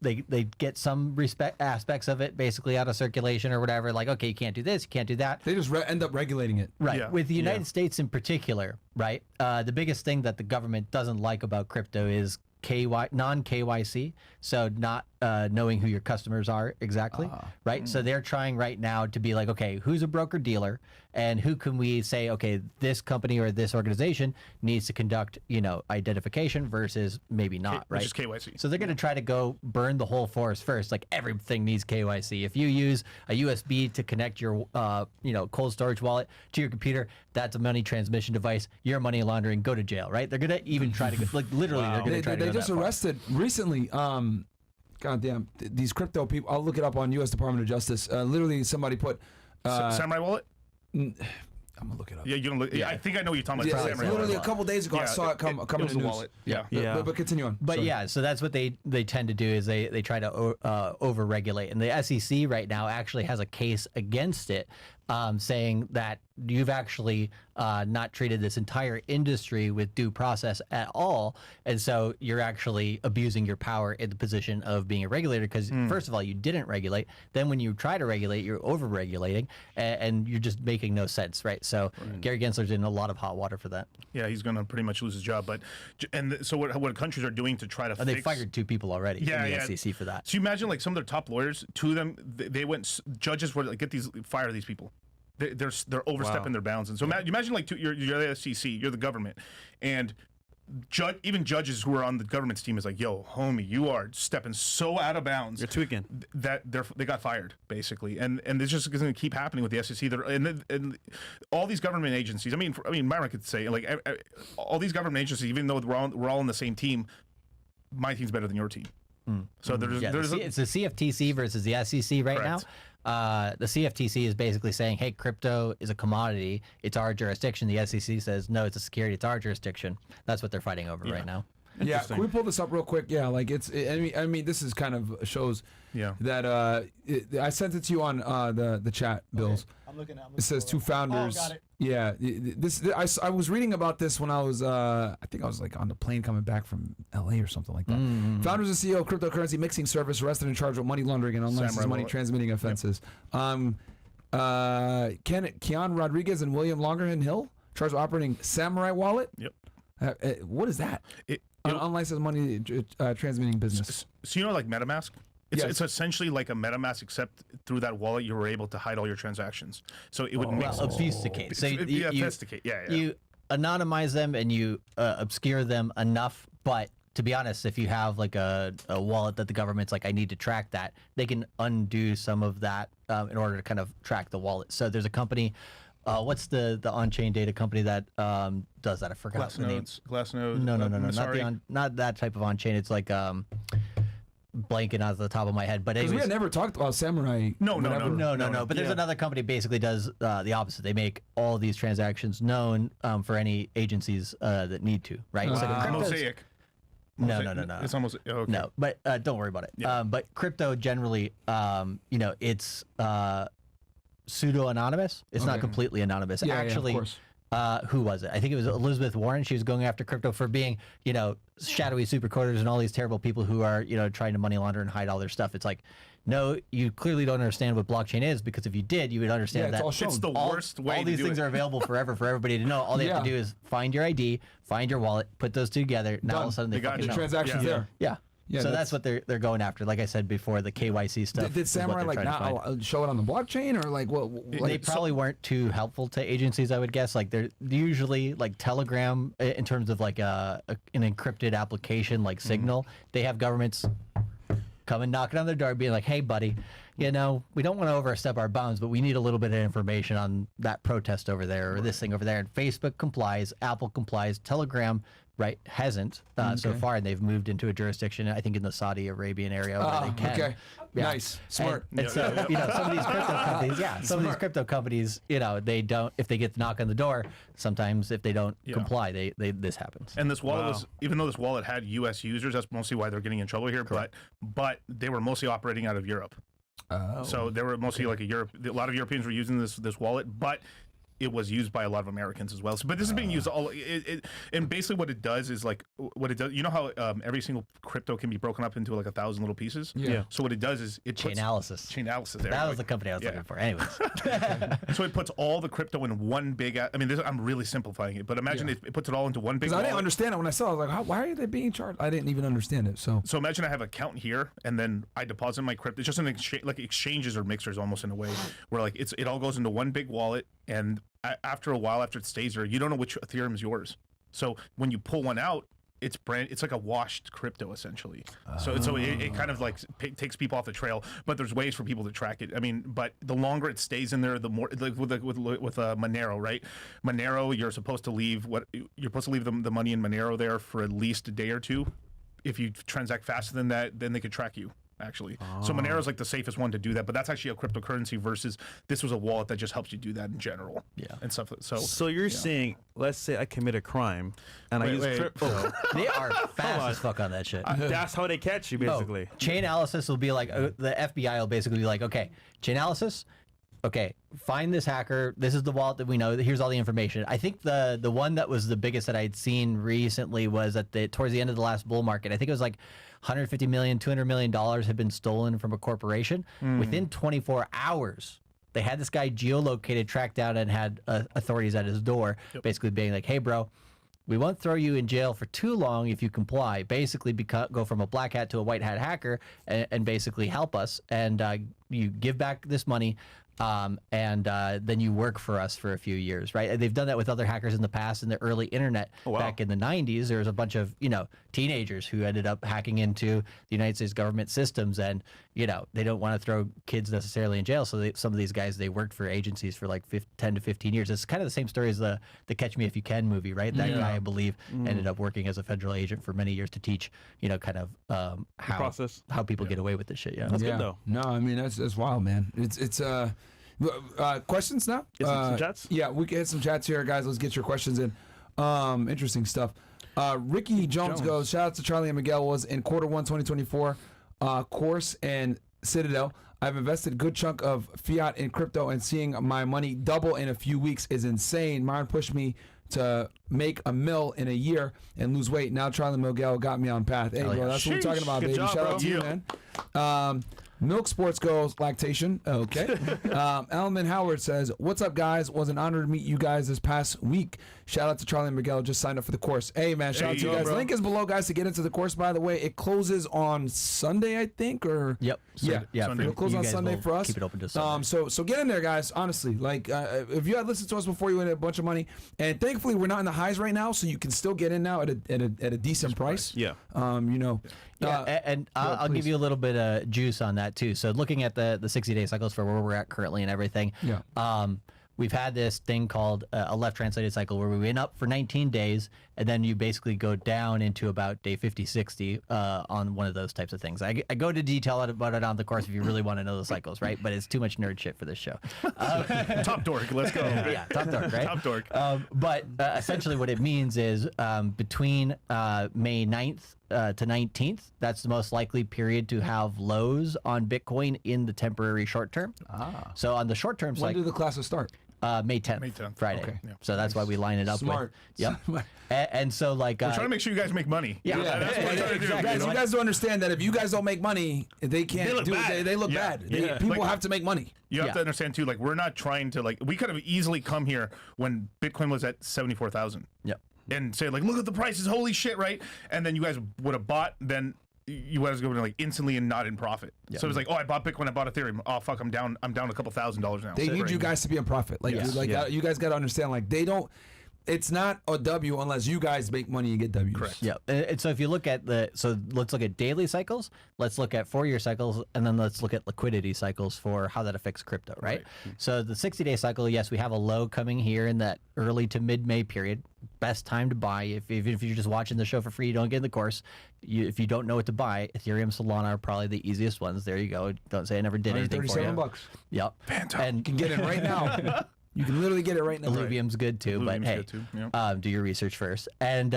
they get some aspects of it basically out of circulation or whatever. Like, okay, you can't do this, you can't do that. They just end up regulating it. Right. Yeah. With the United States in particular, right? The biggest thing that the government doesn't like about crypto is non-KYC, so not knowing who your customers are exactly, right? So they're trying right now to be like, okay, who's a broker dealer, and who can we say, okay, this company or this organization needs to conduct, you know, identification versus maybe not, right? Which is KYC. So they're going to try to go burn the whole forest first. Like everything needs KYC. If you use a USB to connect your, you know, cold storage wallet to your computer, that's a money transmission device. You're money laundering. Go to jail, right? They're going to even try to, like, literally, they're going to try to. They just arrested recently. Goddamn, these crypto people. I'll look it up on U.S. Department of Justice. Literally, somebody put Samurai Wallet. I'm gonna look it up. Yeah, you don't look. Yeah, I think I know what you're talking about. Samurai literally a couple days ago, I saw it come in the news. Wallet. Yeah. But continue on. But yeah, so that's what they tend to do is they try to over-regulate, and the SEC right now actually has a case against it, saying that you've actually not treated this entire industry with due process at all, and so you're actually abusing your power in the position of being a regulator because first of all, you didn't regulate. Then when you try to regulate, you're over-regulating, and you're just making no sense, right? So Gary Gensler's in a lot of hot water for that. Yeah, he's going to pretty much lose his job. But so what countries are doing to try to fix... They fired 2 people already in the SEC for that. So you imagine like some of their top lawyers, 2 of them, they went, judges were like, fire these people. They're overstepping their bounds, and so imagine like you're the SEC, you're the government, and even judges who are on the government's team is like, yo, homie, you are stepping so out of bounds. You're tweaking. That they got fired basically, and it's just going to keep happening with the SEC. And all these government agencies. I mean, Myron could say like all these government agencies, even though we're all on the same team, my team's better than your team. So it's the CFTC versus the SEC right now. the CFTC is basically saying, hey, crypto is a commodity. It's our jurisdiction. The SEC says, no, it's a security. It's our jurisdiction. That's what they're fighting over right now. Yeah, can we pull this up real quick? Yeah, like I mean, this is kind of shows that I sent it to you on the chat, Bills. I'm looking at it. says two founders. Oh, got it. Yeah, I was reading about this when I was I think I was like on the plane coming back from LA or something like that. Founders and CEO of cryptocurrency mixing service arrested and charged with money laundering and unlicensed money transmitting offenses. Keon Rodriguez and William Longerhan Hill charged with operating Samurai Wallet. Yep. What is that? Unlicensed money transmitting business. So you know, like MetaMask. It's essentially like a MetaMask, except through that wallet you were able to hide all your transactions. So it would mix. Obfuscate. So obfuscate. You anonymize them and you obscure them enough. But to be honest, if you have like a wallet that the government's like, I need to track that, they can undo some of that in order to kind of track the wallet. So there's a company. What's the on-chain data company that does that? I forgot the name. Glassnode. No. Not that type of on-chain. It's like blanking out of the top of my head. But because we had never talked about Samurai. No. But there's another company basically does the opposite. They make all these transactions known for any agencies that need to. Right. Mosaic. No. It's almost okay. No. But don't worry about it. Yeah. But crypto generally, it's pseudo anonymous. It's not completely anonymous. Actually, of course. Who was it? I think it was Elizabeth Warren. She was going after crypto for being, shadowy supercoders and all these terrible people who are, trying to money launder and hide all their stuff. It's like, no, you clearly don't understand what blockchain is, because if you did, you would understand that it's the worst way. All these things are available forever for everybody to know. All they have to do is find your ID, find your wallet, put those two together. Now all of a sudden they got fucking the know. Transactions there. Yeah, so that's what they're going after. Like I said before, the KYC stuff. Did Samurai not show it on the blockchain, or like what? They probably weren't too helpful to agencies, I would guess. Like they're usually like Telegram in terms of like an encrypted application like Signal. They have governments coming knocking on their door, being like, "Hey, buddy, we don't want to overstep our bounds, but we need a little bit of information on that protest over there or this thing over there." And Facebook complies, Apple complies, Telegram. Right, hasn't so far, and they've moved into a jurisdiction, I think, in the Saudi Arabian area where they can. Okay, nice, smart. And so, some of these crypto companies, some of these crypto companies, they don't. If they get the knock on the door, sometimes if they don't comply, this happens. And this wallet was, even though this wallet had U.S. users, that's mostly why they're getting in trouble here. Correct. But they were mostly operating out of Europe. So they were mostly like a lot of Europeans were using this wallet, but it was used by a lot of Americans as well. So, but this is being used all. And basically, what it does is like what it does. You know how every single crypto can be broken up into like 1,000 little pieces. Yeah. So what it does is it Chain analysis. There. That was the company I was looking for. Anyways. So it puts all the crypto in one big. I'm really simplifying it, but imagine it puts it all into one big. Because I didn't understand it when I saw it. I was like, why are they being charged? I didn't even understand it. So imagine I have an account here, and then I deposit my crypto. It's just an exchange, like exchanges or mixers, almost in a way, where like it all goes into one big wallet, and after a while, after it stays there, you don't know which Ethereum is yours. So when you pull one out, it's like a washed crypto essentially. So it kind of like takes people off the trail. But there's ways for people to track it. I mean, but the longer it stays in there, the more like with Monero, right? Monero, you're supposed to leave the money in Monero there for at least a day or two. If you transact faster than that, then they could track you. Actually, so Monero is like the safest one to do that, but that's actually a cryptocurrency versus this was a wallet that just helps you do that in general, and stuff. So you're saying, let's say I commit a crime and I use crypto. They are fast as fuck on that shit. That's how they catch you, basically. Chain analysis will be like the FBI will basically be like, okay, chain analysis. Okay, find this hacker. This is the wallet that we know. Here's all the information. I think the one that was the biggest that I'd seen recently was towards the end of the last bull market. I think it was like $150 million, $200 million had been stolen from a corporation. Within 24 hours, they had this guy geolocated, tracked down, and had authorities at his door, basically being like, hey, bro, we won't throw you in jail for too long if you comply. Basically, go from a black hat to a white hat hacker and basically help us. And you give back this money. and then you work for us for a few years, right? And they've done that with other hackers in the past. In the early internet, back in the 90s, there was a bunch of teenagers who ended up hacking into the United States government systems, and they don't want to throw kids necessarily in jail. So some of these guys, they worked for agencies for like 10 to 15 years. It's kind of the same story as the Catch Me If You Can movie, right? That guy, I believe, ended up working as a federal agent for many years to teach, kind of how people get away with this shit. Yeah, That's good though. No, I mean that's wild, man. It's questions now. Get some chats. Yeah, we can hit some chats here, guys. Let's get your questions in. Interesting stuff. Ricky Jones goes, shout out to Charlie and Miguel, was in Q1 2024 course and Citadel. I've invested a good chunk of fiat in crypto, and seeing my money double in a few weeks is insane. Mine pushed me to make $1 million in a year and lose weight. Now Charlie and Miguel got me on path. Hey, bro, that's what we're talking about, baby. Job, Shout bro. out to you, man. Milk Sports goes lactation. Okay. Alman Howard says, what's up, guys? Was an honor to meet you guys this past week. Shout out to Charlie and Miguel. Just signed up for the course. Hey, man. Shout out to you guys. Bro. Link is below, guys, to get into the course, by the way. It closes on Sunday, I think, or... Yep. Yeah. Sunday. It'll close on Sunday for us. Keep it open to Sunday. So get in there, guys. Honestly, like, if you had listened to us before, you would have a bunch of money. And thankfully, we're not in the highs right now, so you can still get in now at a decent price. Yeah. And I'll give you a little bit of juice on that too. So looking at the 60-day cycles for where we're at currently and everything, we've had this thing called a left translated cycle where we went up for 19 days, and then you basically go down into about day 50, 60 on one of those types of things. I go to detail about it on the course if you really want to know the cycles, right? But it's too much nerd shit for this show. Top dork. Let's go. Yeah, top dork, right? Top dork. But essentially what it means is between May 9th to 19th, that's the most likely period to have lows on Bitcoin in the temporary short term. So on the short term When cycle, do the classes start? May 10th, May 10th. Friday. Okay. Yeah. So that's why we line it up Smart. with. Yep. And so like We're trying to make sure you guys make money. Yeah. That's what we're trying to do. Exactly. Guys, you guys don't understand that if you guys don't make money, they can't look do bad. it. They look Yeah. bad. Yeah. People Like- have to make money. You have Yeah. to understand too, like we're not trying to we could have easily come here when Bitcoin was at 74,000. Yep. And say like, look at the prices, holy shit, right? And then you guys would have bought, then you guys go like instantly and not in profit. Yeah. So it was like, oh, I bought Bitcoin, I bought Ethereum. Oh fuck, I'm down a couple $1,000s now. They need you guys to be in profit. Like, Yes. dude, like Yeah. you guys got to understand. Like, they don't. It's not a W unless you guys make money and get W's. Correct. Yeah. And so if you look at let's look at daily cycles, let's look at 4-year cycles, and then let's look at liquidity cycles for how that affects crypto, right? So the 60-day cycle, yes, we have a low coming here in that early to mid-May period. Best time to buy. Even if you're just watching the show for free, you don't get in the course. If you don't know what to buy, Ethereum, Solana are probably the easiest ones. There you go. Don't say I never did anything for you. $37. Yep. And You can get it right now. You can literally get it right now. Illuvium's good too, but Illuvium's hey, good too, yeah. do your research first. And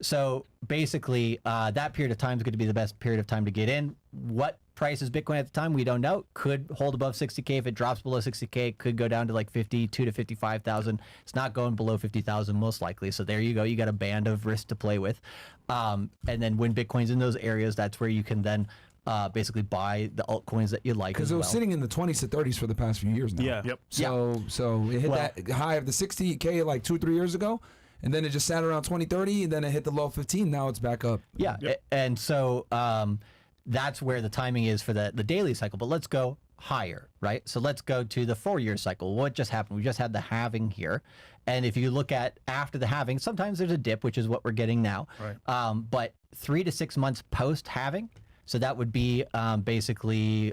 so basically, that period of time is going to be the best period of time to get in. What price is Bitcoin at the time? We don't know. Could hold above 60K. If it drops below 60K, could go down to like 52 to 55,000. It's not going below 50,000 most likely. So there you go. You got a band of risk to play with. And then when Bitcoin's in those areas, that's where you can then basically buy the altcoins that you like. Because it was sitting in the 20s to 30s for the past few years now. Yeah. Yep. So it hit that high of the 60K like 2-3 years ago, and then it just sat around 20-30, and then it hit the low 15. Now it's back up. Yeah. And so that's where the timing is for the daily cycle. But let's go higher, right? So let's go to the 4-year cycle. What just happened? We just had the halving here. And if you look at after the halving, sometimes there's a dip, which is what we're getting now. Right. But 3 to 6 months post halving, so that would be basically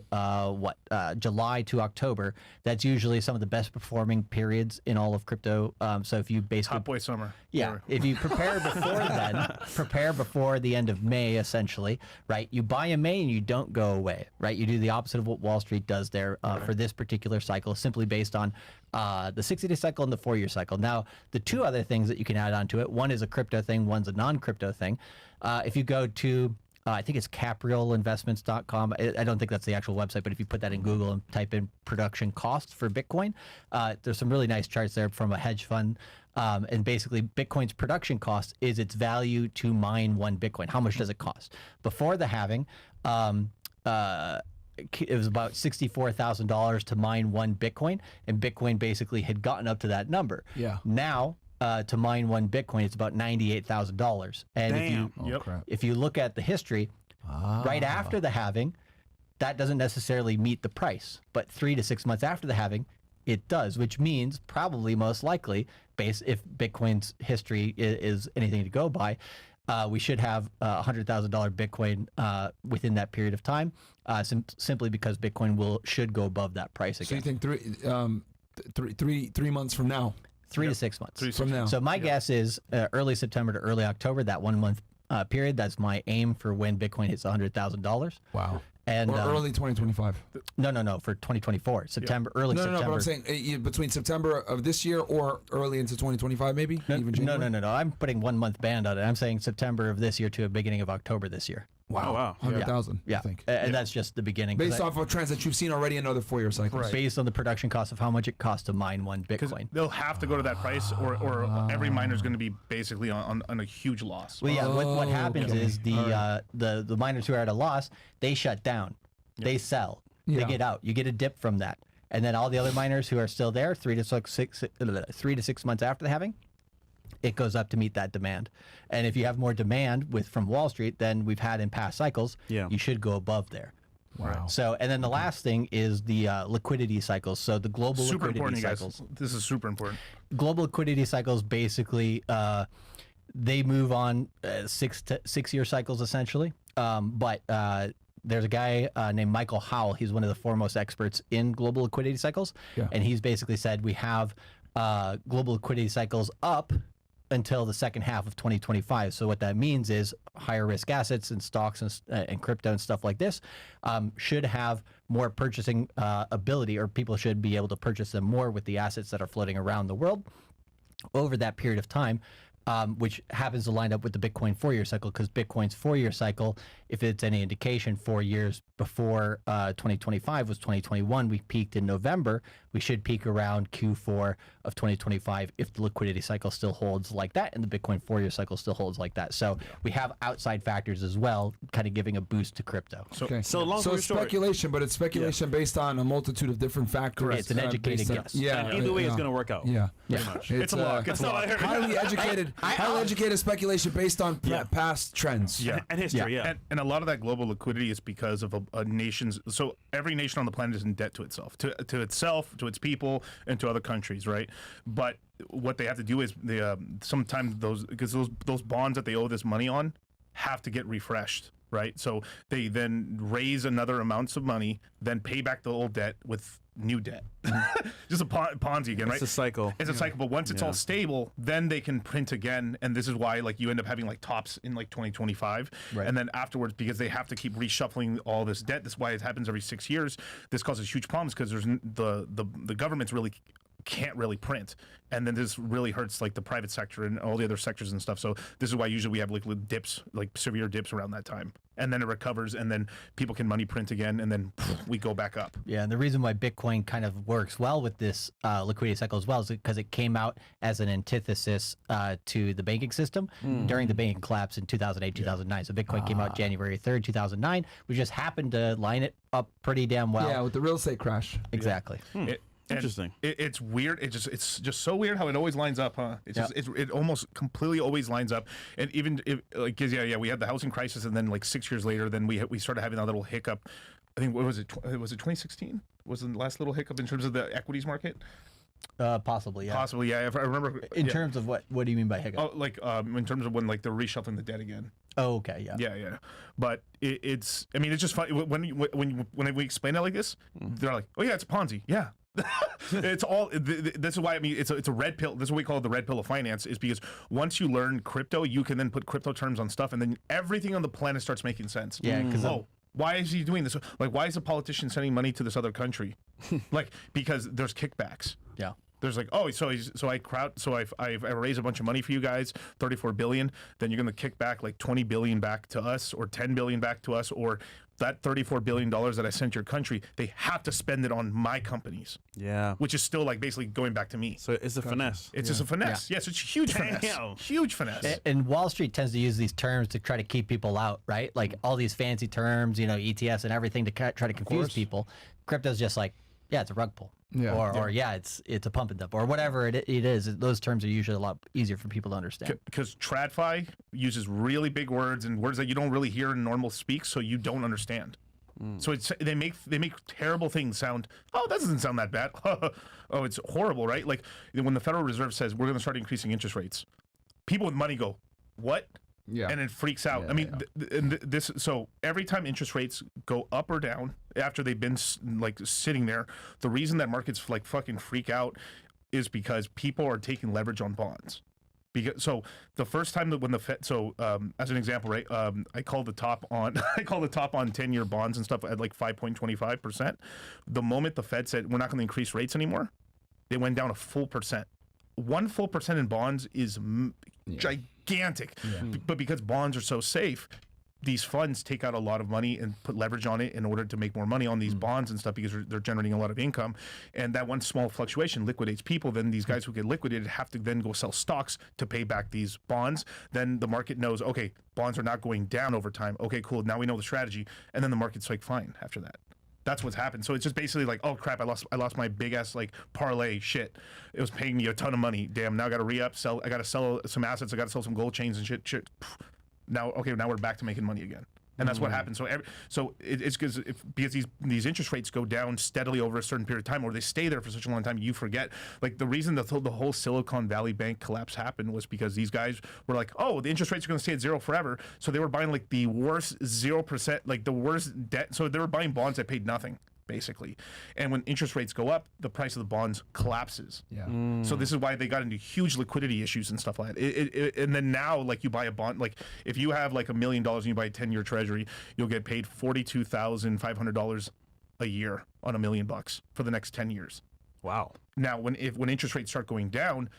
July to October. That's usually some of the best performing periods in all of crypto. So if you basically Hot boy summer. yeah, if you prepare before then, prepare before the end of May, essentially, right? You buy in May and you don't go away, right? You do the opposite of what Wall Street does there for this particular cycle, simply based on the 60-day cycle and the 4-year cycle. Now, the two other things that you can add onto it, one is a crypto thing, one's a non-crypto thing. If you go to I think it's capriolinvestments.com. I don't think that's the actual website, but if you put that in Google and type in production costs for Bitcoin, there's some really nice charts there from a hedge fund. And basically, Bitcoin's production cost is its value to mine one Bitcoin. How much does it cost? Before the halving, it was about $64,000 to mine one Bitcoin, and Bitcoin basically had gotten up to that number. Yeah. Now, to mine one Bitcoin, it's about $98,000. And Damn. if you look at the history, right after the halving, that doesn't necessarily meet the price, but 3 to 6 months after the halving, it does, which means probably most likely, if Bitcoin's history is anything to go by, we should have $100,000 Bitcoin within that period of time, simply because Bitcoin should go above that price again. So you think 3 months from now? 3 to 6 months from now. So my guess is early September to early October, that 1 month period. That's my aim for when Bitcoin hits $100,000. Wow. And or early 2025. No, for 2024, September, early September. No, but I'm saying between September of this year or early into 2025, maybe? Even January? No. I'm putting 1 month band on it. I'm saying September of this year to the beginning of October this year. Wow. 100,000, yeah. I think. And that's just the beginning. Based off of trends that you've seen already in other 4-year cycles. Right. Based on the production cost of how much it costs to mine one Bitcoin. They'll have to go to that price, or every miner is going to be basically on a huge loss. Well, yeah. What happens is the miners who are at a loss, they shut down, they sell, they get out. You get a dip from that, and then all the other miners who are still there, 3 to 6 months after the halving, it goes up to meet that demand. And if you have more demand from Wall Street than we've had in past cycles, you should go above there. Wow. So, and then the last thing is the liquidity cycles. So the global Super liquidity important, cycles. guys. This is super important. Global liquidity cycles basically they move on 6 year cycles essentially. But there's a guy named Michael Howell. He's one of the foremost experts in global liquidity cycles, and he's basically said we have global liquidity cycles up until the second half of 2025. So what that means is higher risk assets and stocks and crypto and stuff like this should have more purchasing ability, or people should be able to purchase them more with the assets that are floating around the world over that period of time, which happens to line up with the Bitcoin 4-year cycle, because Bitcoin's 4-year cycle, if it's any indication, 4 years before 2025 was 2021. We peaked in November. We should peak around Q4 of 2025 if the liquidity cycle still holds like that and the Bitcoin 4-year cycle still holds like that. So we have outside factors as well, kind of giving a boost to crypto. So long So story it's short, speculation, but it's speculation based on a multitude of different factors. It's an educated based on- guess. Yeah. and either way, it's going to work out. Yeah. Pretty much. It's a lock. It's a lock. Highly educated speculation based on past trends. Yeah. And history, yeah. And a lot of that global liquidity is because of a nation's. So every nation on the planet is in debt to itself, to itself, to its people, and to other countries, right? But what they have to do is sometimes those bonds that they owe this money on have to get refreshed, right? So they then raise another amounts of money, then pay back the old debt with new debt. Just a Ponzi again, right? It's a cycle. It's a cycle, but once it's all stable, then they can print again, and this is why like you end up having like tops in like 2025, and then afterwards, because they have to keep reshuffling all this debt. This is why it happens every 6 years. This causes huge problems because there's the governments really can't really print, and then this really hurts like the private sector and all the other sectors and stuff. So this is why usually we have like dips, like severe dips around that time, and then it recovers, and then people can money print again, and then we go back up. Yeah, and the reason why Bitcoin kind of works well with this liquidity cycle as well is because it came out as an antithesis to the banking system during the banking collapse in 2008, 2009. So Bitcoin came out January 3rd, 2009. We just happened to line it up pretty damn well. Yeah, with the real estate crash. Exactly. Interesting. It's weird. It's just so weird how it always lines up, huh? It almost completely always lines up. And even if like, 'cause, we had the housing crisis, and then like 6 years later, then we started having that little hiccup. I think what was it? Was it 2016? Was the last little hiccup in terms of the equities market? Possibly, yeah. Possibly, yeah. I remember. In terms of what do you mean by hiccup? Oh, like in terms of when like they're reshuffling the debt again. Oh, okay, yeah. Yeah. But it's. I mean, it's just funny when we explain it like this. They're like, oh yeah, it's a Ponzi. Yeah. It's all. This is why, I mean, it's a red pill. This is what we call it, the red pill of finance, is because once you learn crypto, you can then put crypto terms on stuff, and then everything on the planet starts making sense. Yeah, because why is he doing this? Like, why is a politician sending money to this other country? Like, because there's kickbacks. Yeah. There's like, oh, so I've raised a bunch of money for you guys, 34 billion. Then you're gonna kick back like 20 billion back to us, or 10 billion back to us, or that $34 billion that I sent your country, they have to spend it on my companies. Yeah. Which is still like basically going back to me. So it's a finesse. It's just a finesse. Yes, it's a huge finesse. Huge finesse. And Wall Street tends to use these terms to try to keep people out, right? Like all these fancy terms, ETFs and everything to try to confuse people. Crypto's just like, yeah, it's a rug pull. Yeah. Or it's a pump and dump, or whatever it is. Those terms are usually a lot easier for people to understand. Because TradFi uses really big words and words that you don't really hear in normal speak, so you don't understand. So they make terrible things sound. Oh, that doesn't sound that bad. Oh, it's horrible, right? Like when the Federal Reserve says we're going to start increasing interest rates, people with money go, "What?" Yeah. And it freaks out. I mean, this. So every time interest rates go up or down after they've been like sitting there, the reason that markets like fucking freak out is because people are taking leverage on bonds. Because so the first time that when the Fed, as an example, right, I called the top on 10-year bonds and stuff at like 5.25%. The moment the Fed said we're not going to increase rates anymore, they went down a full percent. 1 full percent in bonds is gigantic, but because bonds are so safe, these funds take out a lot of money and put leverage on it in order to make more money on these bonds and stuff because they're generating a lot of income. And that one small fluctuation liquidates people. Then these guys who get liquidated have to then go sell stocks to pay back these bonds. Then the market knows, okay, bonds are not going down over time. Okay, cool. Now we know the strategy. And then the market's like, fine after that. That's what's happened. So it's just basically like, oh crap, I lost my big ass like parlay shit. It was paying me a ton of money. Damn, now I got to re-up, sell. I got to sell some assets. I got to sell some gold chains and shit. Now we're back to making money again, and that's what happens. So it's because these interest rates go down steadily over a certain period of time, or they stay there for such a long time, you forget. Like the reason the whole Silicon Valley Bank collapse happened was because these guys were like, oh, the interest rates are going to stay at zero forever, so they were buying like the worst 0%, like the worst debt. So they were buying bonds that paid nothing, basically. And when interest rates go up, the price of the bonds collapses. Yeah. So this is why they got into huge liquidity issues and stuff like that. And then now, like you buy a bond, like if you have like $1 million and you buy a 10-year treasury, you'll get paid $42,500 a year on $1 million for the next 10 years. Wow. Now, when interest rates start going down,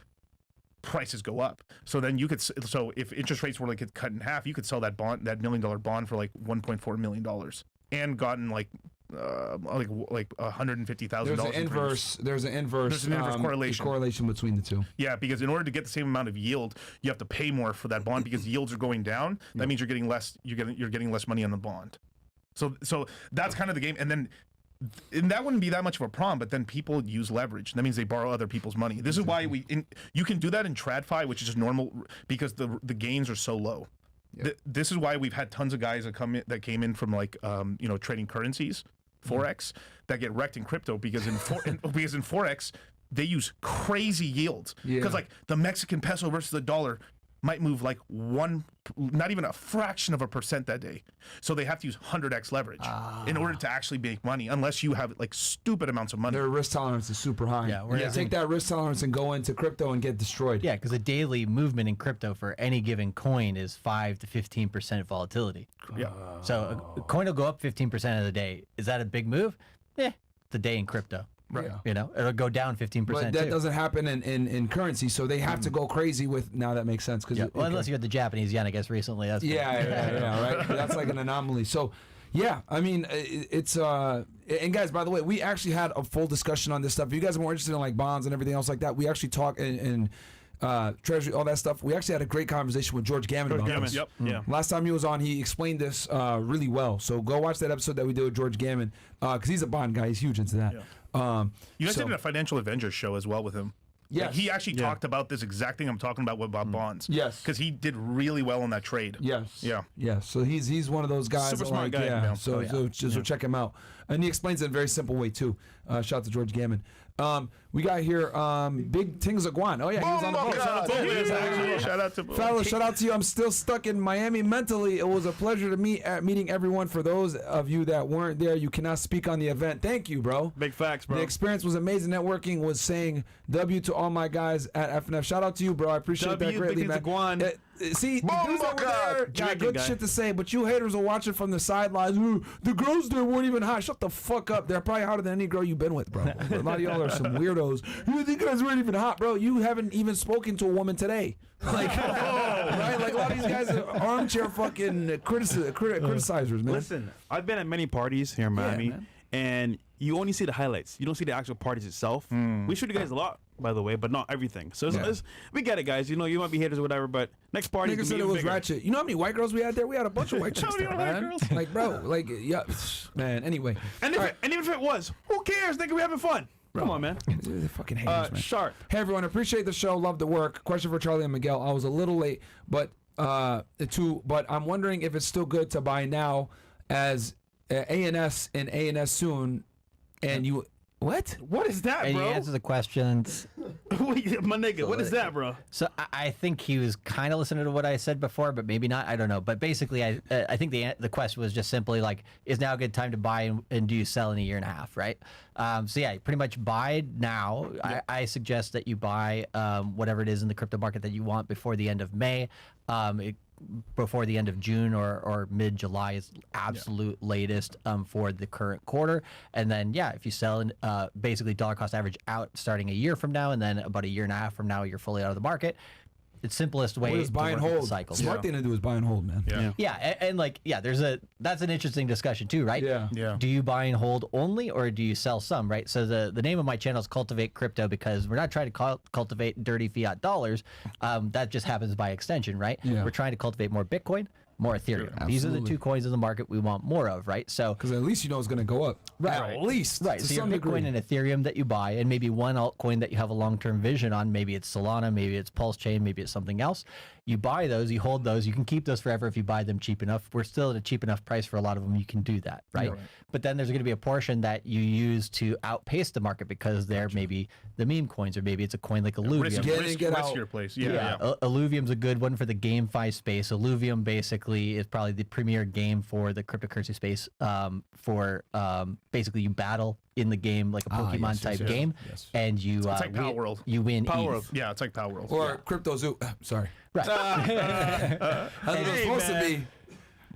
prices go up. So then you could, so if interest rates were like cut in half, you could sell that bond, that $1 million bond for like $1.4 million and gotten like $150,000. There's an inverse correlation between the two. Yeah, because in order to get the same amount of yield, you have to pay more for that bond because yields are going down. That means you're getting less. You're getting less money on the bond. So that's kind of the game. And that wouldn't be that much of a problem. But then people use leverage. That means they borrow other people's money. This is why you can do that in TradFi, which is just normal because the gains are so low. Yep. This is why we've had tons of guys that came in from like trading currencies, Forex, that get wrecked in crypto because in Forex they use crazy yields because like the Mexican peso versus the dollar might move like not even a fraction of a percent that day. So they have to use 100x leverage in order to actually make money, unless you have like stupid amounts of money. Their risk tolerance is super high. Yeah, take that risk tolerance and go into crypto and get destroyed. Yeah, because the daily movement in crypto for any given coin is 5 to 15% volatility. Yeah. So a coin will go up 15% of the day. Is that a big move? It's a day in crypto. Right. It'll go down 15%. But that doesn't happen in currency, so they have to go crazy with. Now that makes sense because unless you had the Japanese yen, I guess recently. That's right. That's like an anomaly. So, yeah, I mean, it's and guys, by the way, we actually had a full discussion on this stuff. If you guys are more interested in like bonds and everything else like that, we actually talk in treasury, all that stuff. We actually had a great conversation with George Gammon about this. Yep. Yeah. Last time he was on, he explained this really well. So go watch that episode that we did with George Gammon because he's a bond guy. He's huge into that. Yeah. You guys did a Financial Avengers show as well with him. Yes. Like, he actually talked about this exact thing I'm talking about bonds. Yes. Because he did really well on that trade. Yes. Yeah. Yeah. So he's one of those guys. Super smart guy. Yeah. So check him out. And he explains it in a very simple way too. Shout out to George Gammon. We got here Big Tings Aguan. Oh yeah, he was on the boat. Shout out to Boom. Fellas, shout out to you. I'm still stuck in Miami mentally. It was a pleasure to meeting everyone. For those of you that weren't there, you cannot speak on the event. Thank you, bro. Big facts, bro. The experience was amazing. Networking was saying W to all my guys at FNF. Shout out to you, bro. I appreciate that greatly, man. See, the dudes over there got good shit to say, but you haters are watching from the sidelines. Ooh, the girls there weren't even hot. Shut the fuck up. They're probably hotter than any girl you've been with, bro. A lot of y'all are some weirdos. You guys weren't even hot, bro. You haven't even spoken to a woman today. Like, right? Like a lot of these guys are armchair fucking criticizers, man. Listen, I've been at many parties here in Miami, and you only see the highlights. You don't see the actual parties itself. We shoot you guys a lot, by the way, but not everything. So we get it, guys. You know, you might be haters or whatever, but next party Nigga said it was bigger. Ratchet. You know how many white girls we had there? We had a bunch of white chicks there, man. Like, bro, like, yeah, man. Anyway, and even if it was, who cares? Nigga, we having fun. Bro. Come on, man. They're fucking haters, man. Sharp. Hey, everyone. Appreciate the show. Love the work. Question for Charlie and Miguel. I was a little late, but I'm wondering if it's still good to buy now as ANS and ANS soon, and you what? What is that, And bro? you answer the questions. My nigga, what is that, bro? So I think he was kind of listening to what I said before, but maybe not. I don't know. But basically, I think the question was just simply like, is now a good time to buy and do you sell in a year and a half, right? So yeah, pretty much buy now. I suggest that you buy whatever it is in the crypto market that you want before the end of May. Before the end of June or mid-July is absolute latest for the current quarter. And then, yeah, if you sell basically dollar cost average out starting a year from now, and then about a year and a half from now, you're fully out of the market. It's simplest way What is to buy and work with the hold? cycle. Smart thing to do is buy and hold, man. Yeah, and like, yeah, that's an interesting discussion too, right? Yeah. Do you buy and hold only, or do you sell some, right? So the name of my channel is Cultivate Crypto, because we're not trying to cultivate dirty fiat dollars. That just happens by extension, right? Yeah. We're trying to cultivate more Bitcoin, more Ethereum. These are the two coins in the market we want more of, right? So Because at least you know it's going to go up. Right. At least. right, To so your some Bitcoin degree. and Ethereum that you buy, and maybe one altcoin that you have a long-term vision on. Maybe it's Solana, maybe it's Pulse Chain, maybe it's something else. You buy those, you hold those, you can keep those forever if you buy them cheap enough. We're still at a cheap enough price for a lot of them. You can do that, right? But then there's going to be a portion that you use to outpace the market because they're maybe the meme coins, or maybe it's a coin like Illuvium. Get out. riskier place. Yeah. Illuvium's a good one for the GameFi space. Illuvium basically is probably the premier game for the cryptocurrency space. Basically, you battle in the game like a Pokemon type game, and you It's like Power World. you win. Power ETH. World. Yeah, it's like Power World. Or Crypto Zoo. Sorry. Right. That's what it's supposed to be.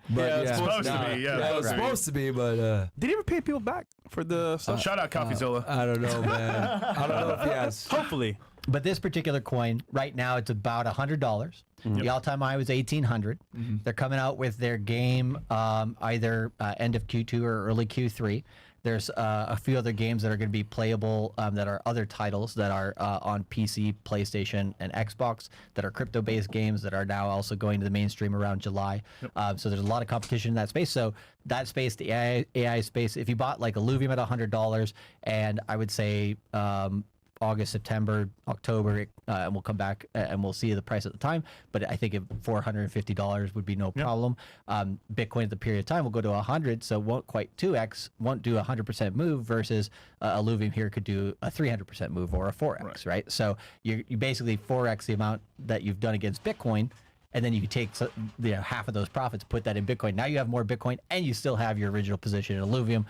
But Yeah, it's supposed to be, yeah. it was Right. supposed to be, but Did he ever pay people back for the stuff? Shout out CoffeeZilla. I don't know, man. I don't know if he has. Hopefully. But this particular coin, right now, it's about $100. The all-time high was $1,800. They're coming out with their game either end of Q2 or early Q3. There's a few other games that are going to be playable that are other titles that are on PC, PlayStation, and Xbox that are crypto-based games that are now also going to the mainstream around July. So there's a lot of competition in that space. So that space, the AI space, if you bought like Illuvium at $100, and I would say August, September, October, and we'll come back and we'll see the price at the time. But I think if $450 would be no problem. Bitcoin at the period of time will go to 100, so won't quite 2x, won't do a 100% move versus Illuvium here could do a 300% move or a 4x, right? So you basically 4x the amount that you've done against Bitcoin. And then you can take half of those profits, put that in Bitcoin. Now you have more Bitcoin, and you still have your original position in Illuvium,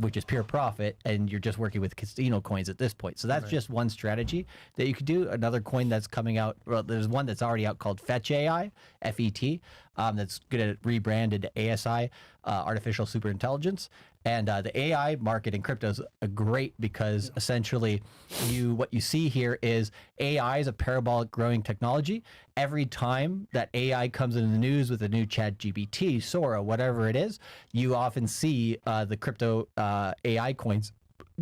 which is pure profit, and you're just working with casino coins at this point. So that's just one strategy that you could do. Another coin that's coming out, well, there's one that's already out called Fetch AI, FET, that's going to rebrand into ASI, Artificial Superintelligence. And the AI market in crypto is great because essentially what you see here is AI is a parabolic growing technology. Every time that AI comes into the news with a new ChatGPT, Sora, whatever it is, you often see the crypto AI coins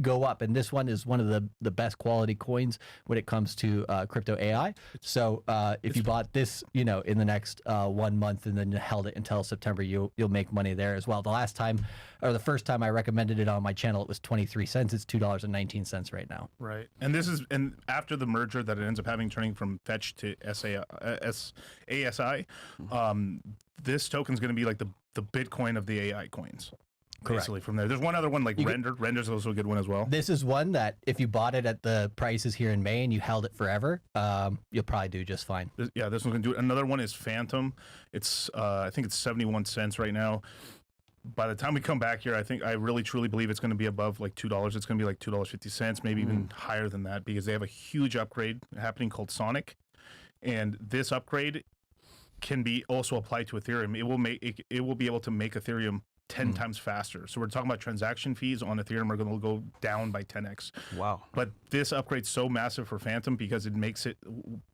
go up, and this one is one of the best quality coins when it comes to crypto AI. So if you bought this, in the next 1 month and then held it until September, you'll make money there as well. The first time I recommended it on my channel, it was 23 cents. It's $2.19 right now. Right. And after the merger that it ends up having, turning from Fetch to ASI, this token's going to be like the Bitcoin of the AI coins. Correct. Basically from there. There's one other one like Render. Render's also a good one as well. This is one that if you bought it at the prices here in May and you held it forever, you'll probably do just fine. This one's going to do it. Another one is Phantom. It's I think it's 71 cents right now. By the time we come back here, I really truly believe it's going to be above like $2. It's going to be like $2.50, maybe even higher than that, because they have a huge upgrade happening called Sonic, and this upgrade can be also applied to Ethereum. It will be able to make Ethereum 10 times faster. So we're talking about transaction fees on Ethereum are going to go down by 10x. Wow. But this upgrade's so massive for Phantom because it makes it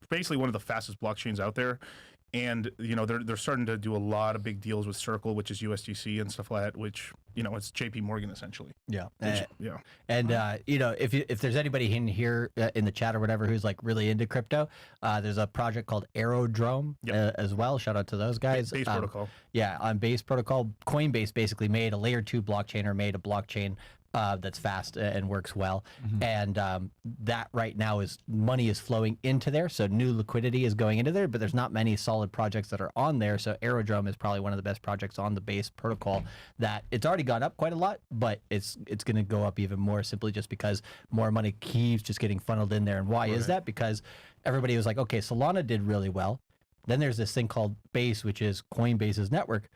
basically one of the fastest blockchains out there. And, they're starting to do a lot of big deals with Circle, which is USDC and stuff like that, which, it's JP Morgan essentially. Yeah. Yeah. And, if there's anybody in here in the chat or whatever who's like really into crypto, there's a project called Aerodrome as well. Shout out to those guys. Base Protocol. Yeah, on Base Protocol, Coinbase basically made a layer 2 blockchain, or made a blockchain that's fast and works well. And that right now is money is flowing into there. So new liquidity is going into there, but there's not many solid projects that are on there. So Aerodrome is probably one of the best projects on the base protocol that it's already gone up quite a lot, but it's going to go up even more simply just because more money keeps just getting funneled in there. And why is that? Because everybody was like, okay, Solana did really well. Then there's this thing called Base, which is Coinbase's network.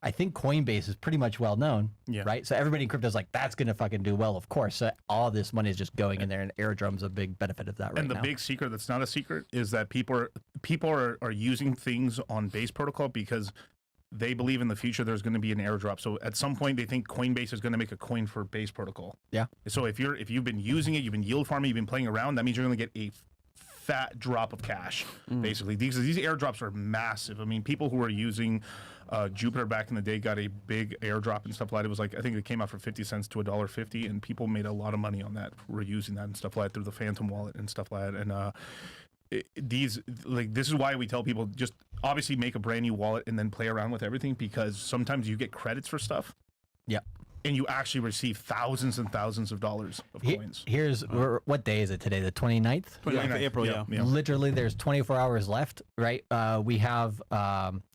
I think Coinbase is pretty much well known, right? So everybody in crypto is like, that's going to fucking do well, of course. So all this money is just going in there, and Aerodrome's a big benefit of that right now. And the big secret that's not a secret is that people are using things on Base protocol because they believe in the future there's going to be an airdrop. So at some point they think Coinbase is going to make a coin for Base protocol. Yeah. So if you've been using it, you've been yield farming, you've been playing around, that means you're going to get a fat drop of cash. Basically, these airdrops are massive. I mean, people who were using Jupiter back in the day got a big airdrop and stuff like that. It was like, I think it came out for 50 cents to $1.50, and people made a lot of money on that. Were using that and stuff like that through the Phantom wallet and stuff like that. And this is why we tell people just obviously make a brand new wallet and then play around with everything, because sometimes you get credits for stuff. Yeah. And you actually receive thousands and thousands of dollars of coins. Here's what day is it today? The 29th? 29th of April, yeah. Literally, there's 24 hours left, right? We have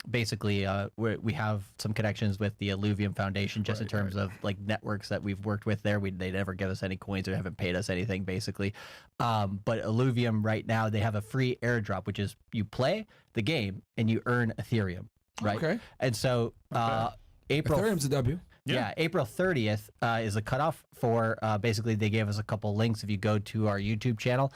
basically we have some connections with the Illuvium Foundation, just in terms of like networks that we've worked with there. They never give us any coins or haven't paid us anything, basically. But Illuvium right now, they have a free airdrop, which is you play the game and you earn Ethereum, right? Okay. And so April. Ethereum's a W. Yeah, April 30th is the cutoff for, basically they gave us a couple links. If you go to our YouTube channel,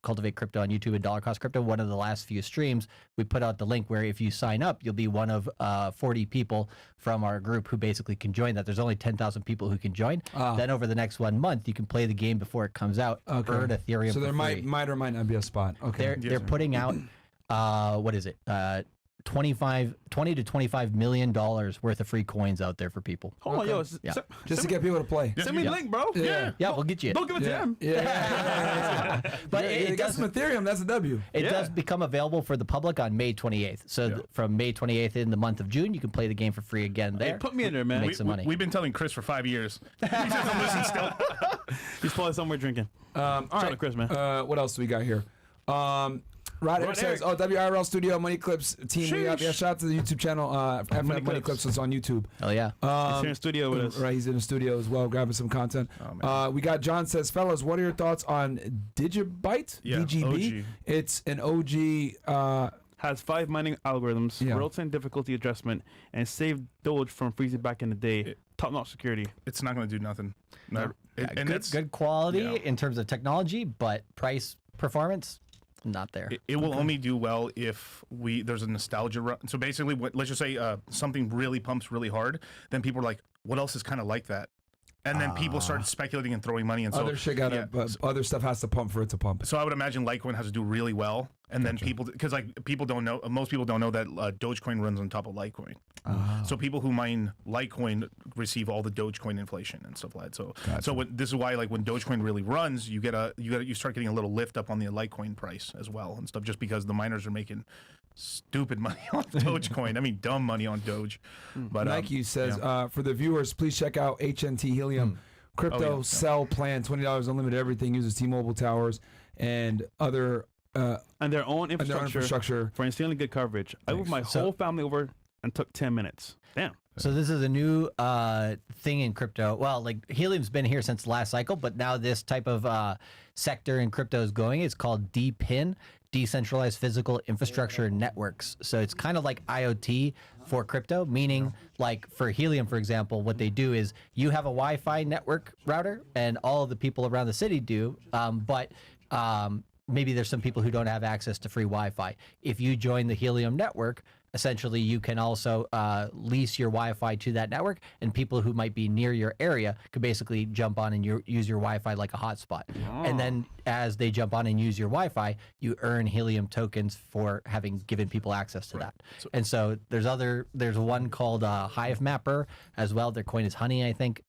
Cultivate Crypto on YouTube and Dollar Cost Crypto, one of the last few streams, we put out the link where if you sign up, you'll be one of 40 people from our group who basically can join that. There's only 10,000 people who can join. Then over the next 1 month, you can play the game before it comes out, earn Ethereum So there for free. might or might not be a spot. Okay. They're putting out, what is it? 20 to $25 million worth of free coins out there for people. Hold on, yo. Just to get people to play. Send me the link, bro. Yeah, we'll get you. Don't give it to him. But it got some Ethereum. That's a W. It does become available for the public on May 28th. So from May 28th in the month of June, you can play the game for free again there. Hey, put me in there, man. Make some money. We've been telling Chris for 5 years. He doesn't listen still. He's probably somewhere drinking. All right, Chris, man. What else do we got here? Rod Eric says, WIRL Studio, Money Clips team. Yeah, shout out to the YouTube channel. Money Clips is on YouTube. Oh, yeah. He's here in studio with us. Right, he's in the studio as well, grabbing some content. We got John says, fellas, what are your thoughts on Digibyte? DGB? OG. It's an OG. Has 5 mining algorithms, real-time difficulty adjustment, and saved Doge from freezing back in the day. Top-notch security. It's not going to do nothing. No. Good quality in terms of technology, but price performance, not there. It will only do well if there's a nostalgia run. So basically, let's just say something really pumps really hard, then people are like, what else is kind of like that? And then people start speculating and throwing money. And so other stuff has to pump for it to pump. So I would imagine Litecoin has to do really well. And then because people don't know, most people don't know that Dogecoin runs on top of Litecoin. So people who mine Litecoin receive all the Dogecoin inflation and stuff like that. So this is why, like, when Dogecoin really runs, you start getting a little lift up on the Litecoin price as well and stuff, just because the miners are making stupid money on Dogecoin. I mean, dumb money on Doge. But Nike says, for the viewers, please check out HNT Helium crypto sell plan, $20 unlimited everything, uses T-Mobile towers and other and their own infrastructure for insanely good coverage. I moved my whole family over and took 10 minutes. Damn. So this is a new thing in crypto. Well, like Helium's been here since the last cycle, but now this type of sector in crypto is going. It's called DPIN, Decentralized Physical Infrastructure Networks. So it's kind of like IoT for crypto, meaning like for Helium, for example, what they do is you have a Wi-Fi network router and all of the people around the city do, but maybe there's some people who don't have access to free Wi-Fi. If you join the Helium network, essentially you can also lease your Wi-Fi to that network, and people who might be near your area could basically jump on and use your Wi-Fi like a hotspot. And then as they jump on and use your Wi-Fi, you earn Helium tokens for having given people access to that. And so there's one called Hive Mapper as well. Their coin is Honey, I think.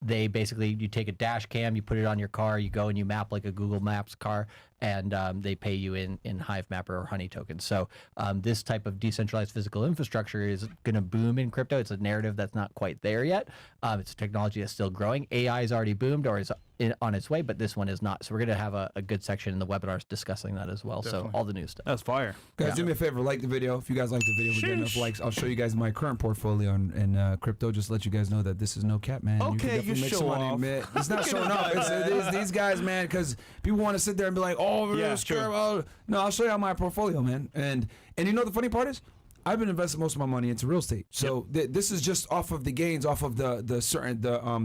they basically, you take a dash cam, you put it on your car, you go and you map like a Google Maps car, and they pay you in Hive Mapper or Honey tokens. So this type of decentralized physical infrastructure is going to boom in crypto. It's a narrative that's not quite there yet. It's a technology that's still growing. AI is already boomed or is on its way, but this one is not. So we're going to have a good section in the webinars discussing that as well. Definitely. So all the new stuff. That's fire. Guys, do me a favor, like the video. If you guys like the video, we get enough likes, I'll show you guys my current portfolio in crypto. Just let you guys know that this is no cap, man. Okay, can definitely you make show some money, off. man. It's not showing off. It's these guys, man, because people want to sit there and be like, oh, we're Yeah, scared. true. No, I'll show you my portfolio, man. And you know the funny part is, I've been investing most of my money into real estate. So this is just off of the gains, off of the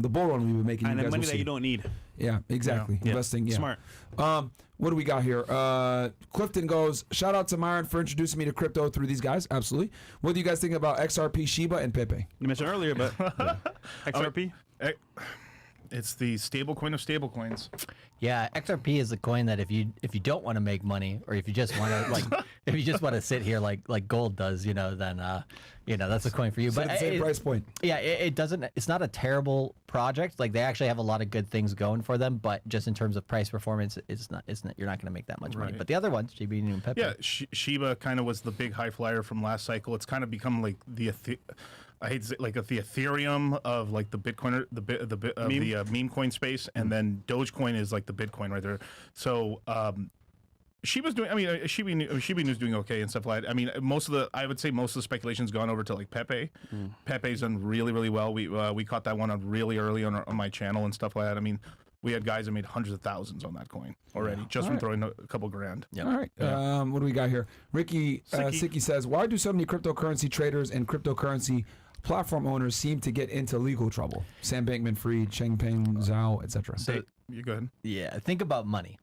bull run we've been making. And you the guys money will that see. you don't need. Yeah, exactly. Yeah. Investing, yeah. Smart. What do we got here? Clifton goes, shout out to Myron for introducing me to crypto through these guys. Absolutely. What do you guys think about XRP, Shiba, and Pepe? You mentioned earlier, but XRP. It's the stable coin of stable coins. Yeah, XRP is the coin that if you don't want to make money, or if you just want to if you just want to sit here like gold does, then that's the coin for you. So But it's the same price point. yeah, it doesn't. It's not a terrible project. Like they actually have a lot of good things going for them, but just in terms of price performance, it's not. You're not going to make that much money. Right. But the other ones, Shiba and Pepe. Yeah, Shiba kind of was the big high flyer from last cycle. It's kind of become like I hate to say, like the Ethereum of like the Bitcoin, the meme coin space, and then Dogecoin is like the Bitcoin right there. So Shiba's doing. I mean, Shiba is doing okay and stuff like that. I mean, I would say most of the speculation's gone over to like Pepe. Pepe's done really, really well. We caught that one on really early on my channel and stuff like that. I mean, we had guys that made hundreds of thousands on that coin already, just from throwing a couple grand. Yep. All right. What do we got here? Ricky Sukie says, why do so many cryptocurrency traders and cryptocurrency platform owners seem to get into legal trouble? Sam Bankman-Fried, Changpeng Zhao, etc. So You go ahead. yeah, think about money.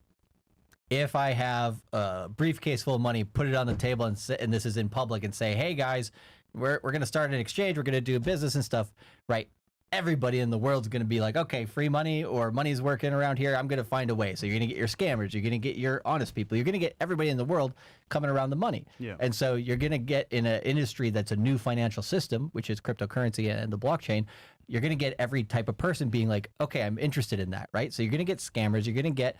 If I have a briefcase full of money, put it on the table and this is in public and say, hey guys, we're going to start an exchange, we're going to do business and stuff, right? Everybody in the world's going to be like, okay, free money or money's working around here. I'm going to find a way. So you're going to get your scammers. You're going to get your honest people. You're going to get everybody in the world coming around the money. Yeah. And so you're going to get in an industry that's a new financial system, which is cryptocurrency and the blockchain. You're going to get every type of person being like, okay, I'm interested in that, right? So you're going to get scammers. You're going to get,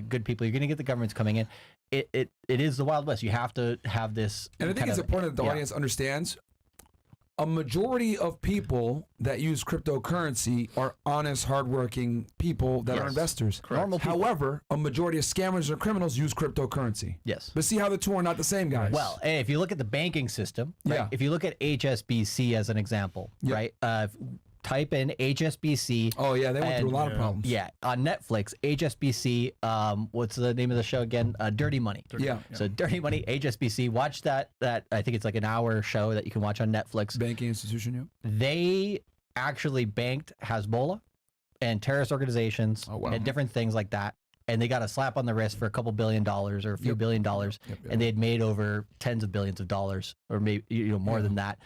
good people. You're going to get the governments coming in. It is the Wild West. You have to have this. And I think it's important that the audience understands a majority of people that use cryptocurrency are honest, hardworking people that are investors. Normal people. However, a majority of scammers or criminals use cryptocurrency. Yes. But see how the two are not the same, guys. Well, hey, if you look at the banking system, right? Yeah. If you look at HSBC as an example, right? Type in HSBC. Oh yeah, they went through a lot of problems. Yeah, on Netflix, HSBC. What's the name of the show again? Dirty Money. Yeah. So Dirty Money, HSBC. Watch that. I think it's like an hour show that you can watch on Netflix. Banking institution, yeah. They actually banked Hezbollah and terrorist organizations and different things like that. And they got a slap on the wrist for a couple $1 billion or a few $1 billion, and they had made over tens of billions of dollars, or maybe more than that,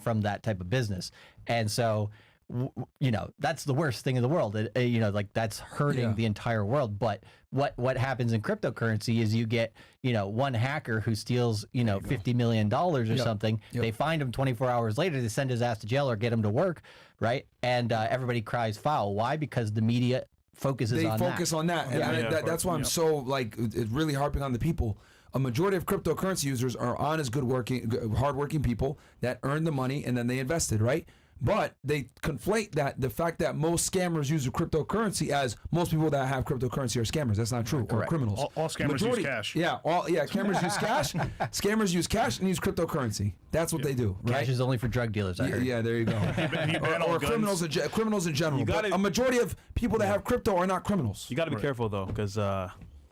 from that type of business. And so, that's the worst thing in the world. That's hurting the entire world. But what happens in cryptocurrency is you get one hacker who steals $50 million or something. They find him 24 hours later. They send his ass to jail or get him to work, right? And everybody cries foul. Why? Because the media focuses on that. They focus on that. And that's why I'm so really harping on the people. A majority of cryptocurrency users are honest, hardworking people that earn the money and then they invested, right? But they conflate the fact that most scammers use cryptocurrency as most people that have cryptocurrency are scammers. That's not true. Or criminals. All scammers use cash. Yeah, scammers use cash. Scammers use cash and use cryptocurrency. That's what they do, right? Cash is only for drug dealers, I heard. Yeah, there you go. or criminals in general. But a majority of people that have crypto are not criminals. You got to be careful though, because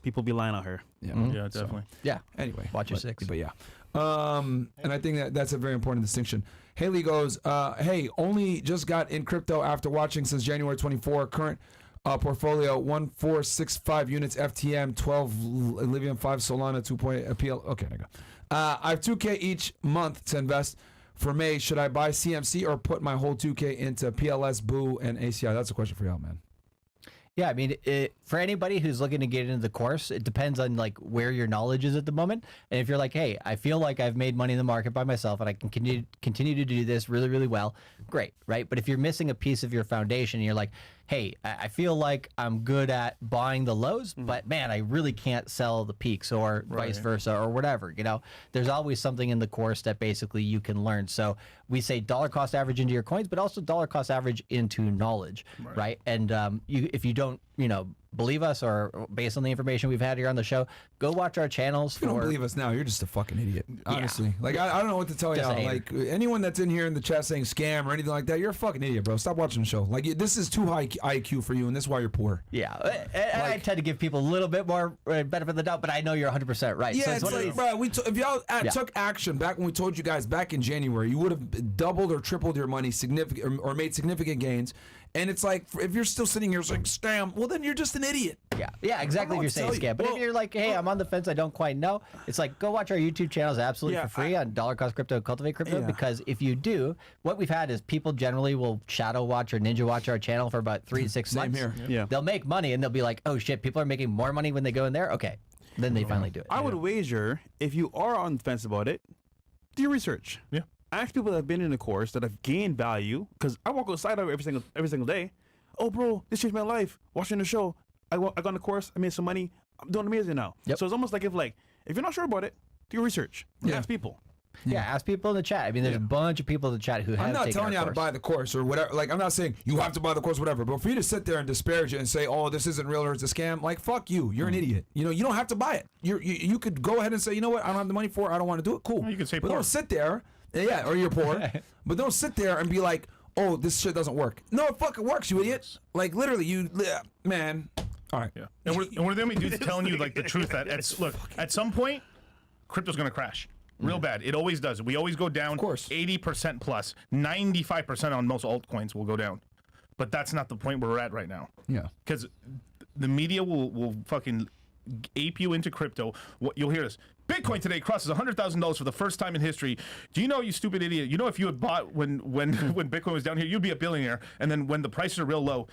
people be lying out here. Yeah, Yeah, definitely. Yeah. Anyway, Watch your six. But yeah. And I think that's a very important distinction. Haley goes, hey, only just got in crypto after watching since January 24. Current portfolio 1465 units FTM, 12 Livium, 5 Solana, 2. PL. Okay, there you go. I have 2K each month to invest for May. Should I buy CMC or put my whole 2K into PLS, Boo, and ACI? That's a question for y'all, man. Yeah, I mean, for anybody who's looking to get into the course, it depends on like where your knowledge is at the moment. And if you're like, hey, I feel like I've made money in the market by myself and I can continue to do this really, really well, great, right? But if you're missing a piece of your foundation and you're like, hey, I feel like I'm good at buying the lows, but man, I really can't sell the peaks or vice versa or whatever, you know, there's always something in the course that basically you can learn. So we say dollar cost average into your coins, but also dollar cost average into knowledge, right? And if you don't, you know, believe us or based on the information we've had here on the show, go watch our channels. If you don't believe us now, you're just a fucking idiot. Honestly, like I don't know what to tell you. Like anyone that's in here in the chat saying scam or anything like that, you're a fucking idiot, bro. Stop watching the show. Like this is too high IQ for you, and this is why you're poor. Yeah, I tend to give people a little bit more benefit of the doubt, but I know you're 100% right. Yeah, so it's like, bro, if y'all took action back when we told you guys back in January, you would have doubled or tripled your money significant or made significant gains. And it's like, if you're still sitting here saying scam, well, then you're just an idiot. Yeah, exactly. If you're saying scam, but if you're like, hey, I'm on the fence, I don't quite know. It's like, go watch our YouTube channels absolutely for free on Dollar Cost Crypto, Cultivate Crypto. Because if you do, what we've had is people generally will shadow watch or ninja watch our channel for about 3 to 6 months. Here. Yeah. They'll make money and they'll be like, oh shit, people are making more money when they go in there. Okay, then they finally do it. I would wager if you are on the fence about it, do your research. Yeah. Ask people that have been in the course that have gained value, because I walk outside of it every single day. Oh, bro, this changed my life. Watching the show, I got on the course, I made some money. I'm doing amazing now. Yep. So it's almost like if you're not sure about it, do your research. Ask people. Yeah, ask people in the chat. I mean, there's a bunch of people in the chat who have I'm not taken telling you how to buy the course or whatever. Like, I'm not saying you have to buy the course, whatever. But for you to sit there and disparage it and say, "Oh, this isn't real or it's a scam," like, fuck you. You're an idiot. You know, you don't have to buy it. You could go ahead and say, you know what, I don't have the money for it. I don't want to do it. Cool. Well, you could say but poor. don't sit there. Yeah, or you're poor. But don't sit there and be like, "Oh, this shit doesn't work." No, it fucking works, you idiot. Like, literally, man. All right. Yeah. And we're the only dudes telling you like the truth that at some point, crypto's gonna crash. Real bad. It always does. We always go down. Of course. 80% plus. 95% on most altcoins will go down. But that's not the point where we're at right now. Yeah. Because the media will fucking ape you into crypto. What you'll hear is Bitcoin today crosses $100,000 for the first time in history. Do you know, you stupid idiot? You know, if you had bought when Bitcoin was down here, you'd be a billionaire. And then when the prices are real low,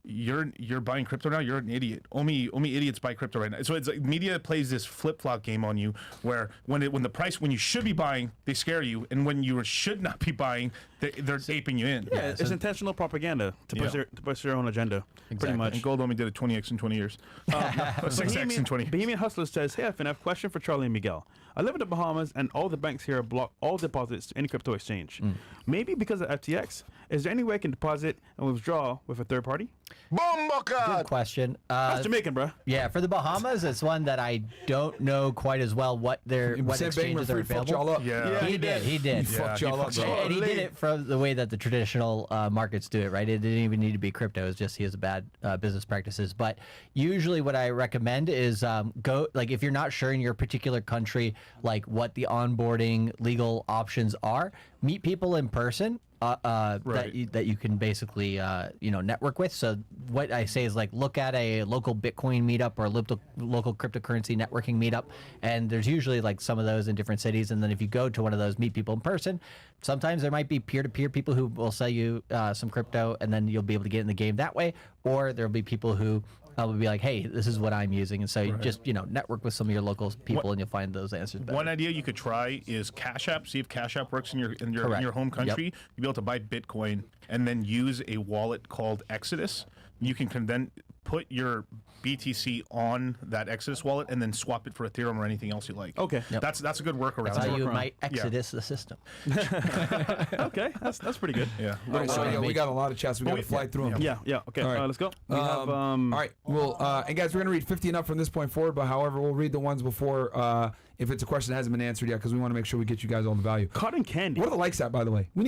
you're buying crypto now. You're an idiot. Only idiots buy crypto right now. So it's like media plays this flip flop game on you, where when you should be buying, they scare you, and when you should not be buying, they're aping you in. Yeah, it's intentional propaganda to push their own agenda. Pretty much. And gold only did a 20x in 20 years. 6x in 20. Bohemian Hustler says, "Hey, I have a question for Charlie and Miguel. I live in the Bahamas, and all the banks here block all deposits to any crypto exchange. Maybe because of FTX. Is there any way I can deposit and withdraw with a third party?" Good question. That's Jamaican, bro. Yeah, for the Bahamas, it's one that I don't know quite as well what exchanges are available. Yeah. He did. He fucked y'all up. And he did it from the way that the traditional markets do it, right? It didn't even need to be crypto. It's just he has bad business practices. But usually what I recommend is go, like, if you're not sure in your particular country, like what the onboarding legal options are, meet people in person. That you can basically network with. So what I say is, like, look at a local Bitcoin meetup or a local cryptocurrency networking meetup, and there's usually like some of those in different cities. And then if you go to one of those, meet people in person. Sometimes there might be peer-to-peer people who will sell you some crypto, and then you'll be able to get in the game that way. Or there'll be people who will be like, hey, this is what I'm using. And so you just, network with some of your local people and you'll find those answers better. One idea you could try is Cash App. See if Cash App works in your home country. Yep. You'll be able to buy Bitcoin and then use a wallet called Exodus. You can then put your BTC on that Exodus wallet and then swap it for Ethereum or anything else you like. Okay. Yep. That's a good workaround. That's how you might Exodus the system. Okay, that's pretty good. Yeah. All right, so we got a lot of chats. We got to fly through them. Yeah. Okay. All right. Let's go. We have all right. Well, and guys, we're gonna read 50 and up from this point forward. But however, we'll read the ones before if it's a question that hasn't been answered yet, because we want to make sure we get you guys all the value. cotton candy. What are the likes at, by the way? We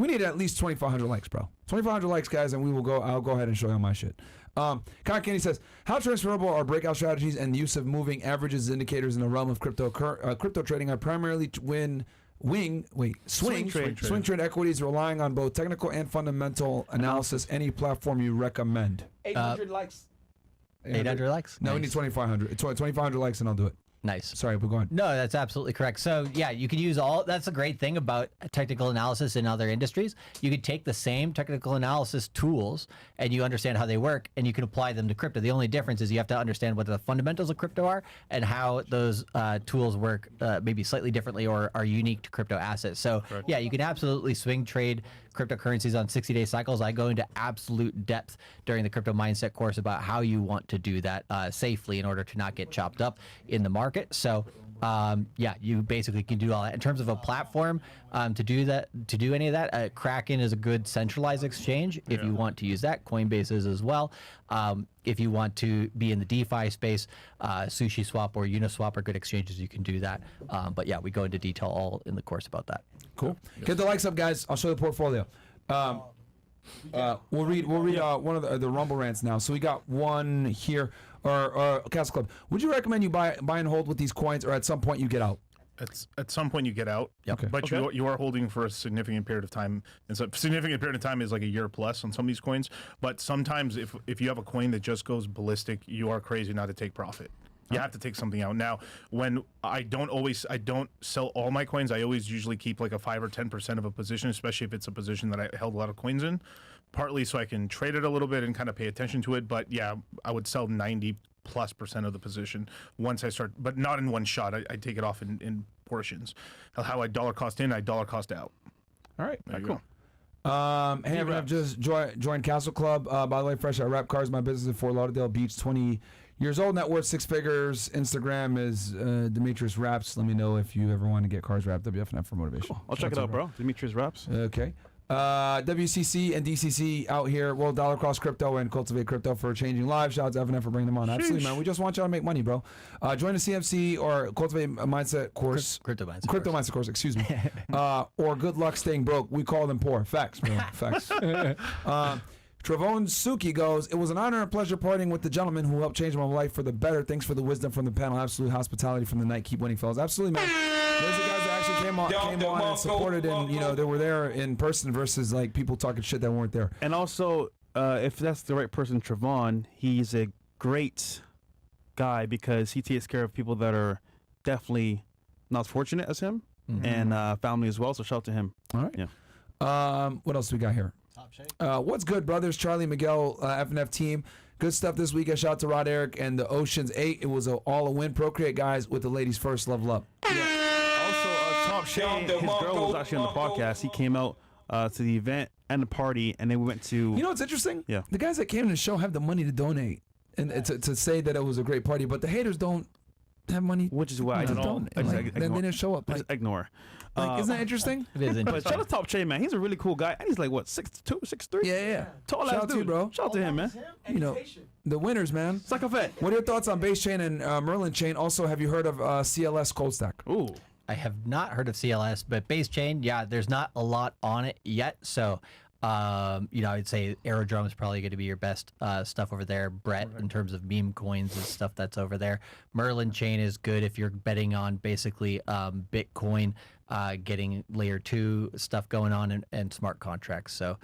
need at least 2,500 likes, bro. 2,500 likes, guys, and I'll go ahead and show you my shit. Cotton Candy says, how transferable are breakout strategies and the use of moving averages as indicators in the realm of crypto trading? I primarily swing trade equities, relying on both technical and fundamental analysis. Any platform you recommend? 800 likes. 800 likes? No, Nice. we need 2,500. 2,500 likes and I'll do it. Nice. Sorry, we're going. No, that's absolutely correct. So yeah, you can use all. That's a great thing about technical analysis in other industries. You could take the same technical analysis tools and you understand how they work, and you can apply them to crypto. The only difference is you have to understand what the fundamentals of crypto are and how those tools work, maybe slightly differently or are unique to crypto assets. So yeah, you can absolutely swing trade cryptocurrencies on 60-day cycles. I go into absolute depth during the crypto mindset course about how you want to do that safely in order to not get chopped up in the market. So yeah, you basically can do all that. In terms of a platform to do any of that, Kraken is a good centralized exchange if you want to use that. Coinbase is as well. If you want to be in the DeFi space, SushiSwap or Uniswap are good exchanges. You can do that. But yeah, we go into detail all in the course about that. Cool. Get the likes up, guys. I'll show the portfolio. We'll read one of the Rumble rants now. So we got one here. Or Castle Club. Would you recommend you buy and hold with these coins, or at some point you get out? At some point you get out, but you are holding for a significant period of time, and so significant period of time is like a year plus on some of these coins. But sometimes if you have a coin that just goes ballistic, you are crazy not to take profit. You have to take something out. Now, when I don't sell all my coins. I always usually keep like a 5 or 10% of a position, especially if it's a position that I held a lot of coins in, partly so I can trade it a little bit and kind of pay attention to it. But yeah, I would sell 90+% of the position once I start, but not in one shot. I take it off in portions. How I dollar cost in, I dollar cost out. All right, Cool. Hey, I've just joined Castle Club. By the way, fresh out Rap Cars, my business in Fort Lauderdale Beach, 20 years old, net worth 6 figures. Instagram is Demetrius Raps. Let me know if you ever want to get cars wrapped. WFNF for motivation. Cool. I'll check it out, bro. Demetrius Raps. Okay. WCC and DCC out here. World Dollar Cross Crypto and Cultivate Crypto for changing lives. Shout out to FNF for bringing them on. Absolutely, man. We just want y'all to make money, bro. Join the CMC or Cultivate Mindset course. Crypto Mindset course, excuse me. Or good luck staying broke. We call them poor. Facts, bro. Facts. Travone Sukie goes, it was an honor and pleasure partying with the gentleman who helped change my life for the better. Thanks for the wisdom from the panel. Absolute hospitality from the night. Keep winning, fellas. Absolutely, man. Those are the guys that actually came on and supported, and they were there in person versus like people talking shit that weren't there. And also, if that's the right person, Travone, he's a great guy because he takes care of people that are definitely not as fortunate as him, and family as well. So shout out to him. All right. Yeah. What else do we got here? What's good, brothers? Charlie, Miguel, FNF team. Good stuff this week. Shout out to Rod Eric and the Oceans 8. It was all a win. Procreate guys with the ladies first. Level up. Yeah. Also, Top Shay, his girl was actually on the podcast. He came out to the event and the party, and then we went to... You know what's interesting? Yeah. The guys that came to the show have the money to donate and to say that it was a great party, but the haters don't have money. Which is why I just don't. Then they didn't show up. Just ignore. Isn't that interesting? It is But interesting. shout out to Top Shay, man. He's a really cool guy. And he's like, what, 6'2", 6'3"? Yeah. Tall Shout ass out dude. to you, bro. Shout out to him, man. You know, the winners, man. Suck a vet. What are your thoughts on base chain and Merlin chain? Also, have you heard of CLS Cold Stack? Ooh. I have not heard of CLS, but base chain, yeah, there's not a lot on it yet. So, I'd say Aerodrome is probably going to be your best stuff over there. Brett, in terms of meme coins, is stuff that's over there. Merlin chain is good if you're betting on basically Bitcoin, getting layer 2 stuff going on and smart contracts. So,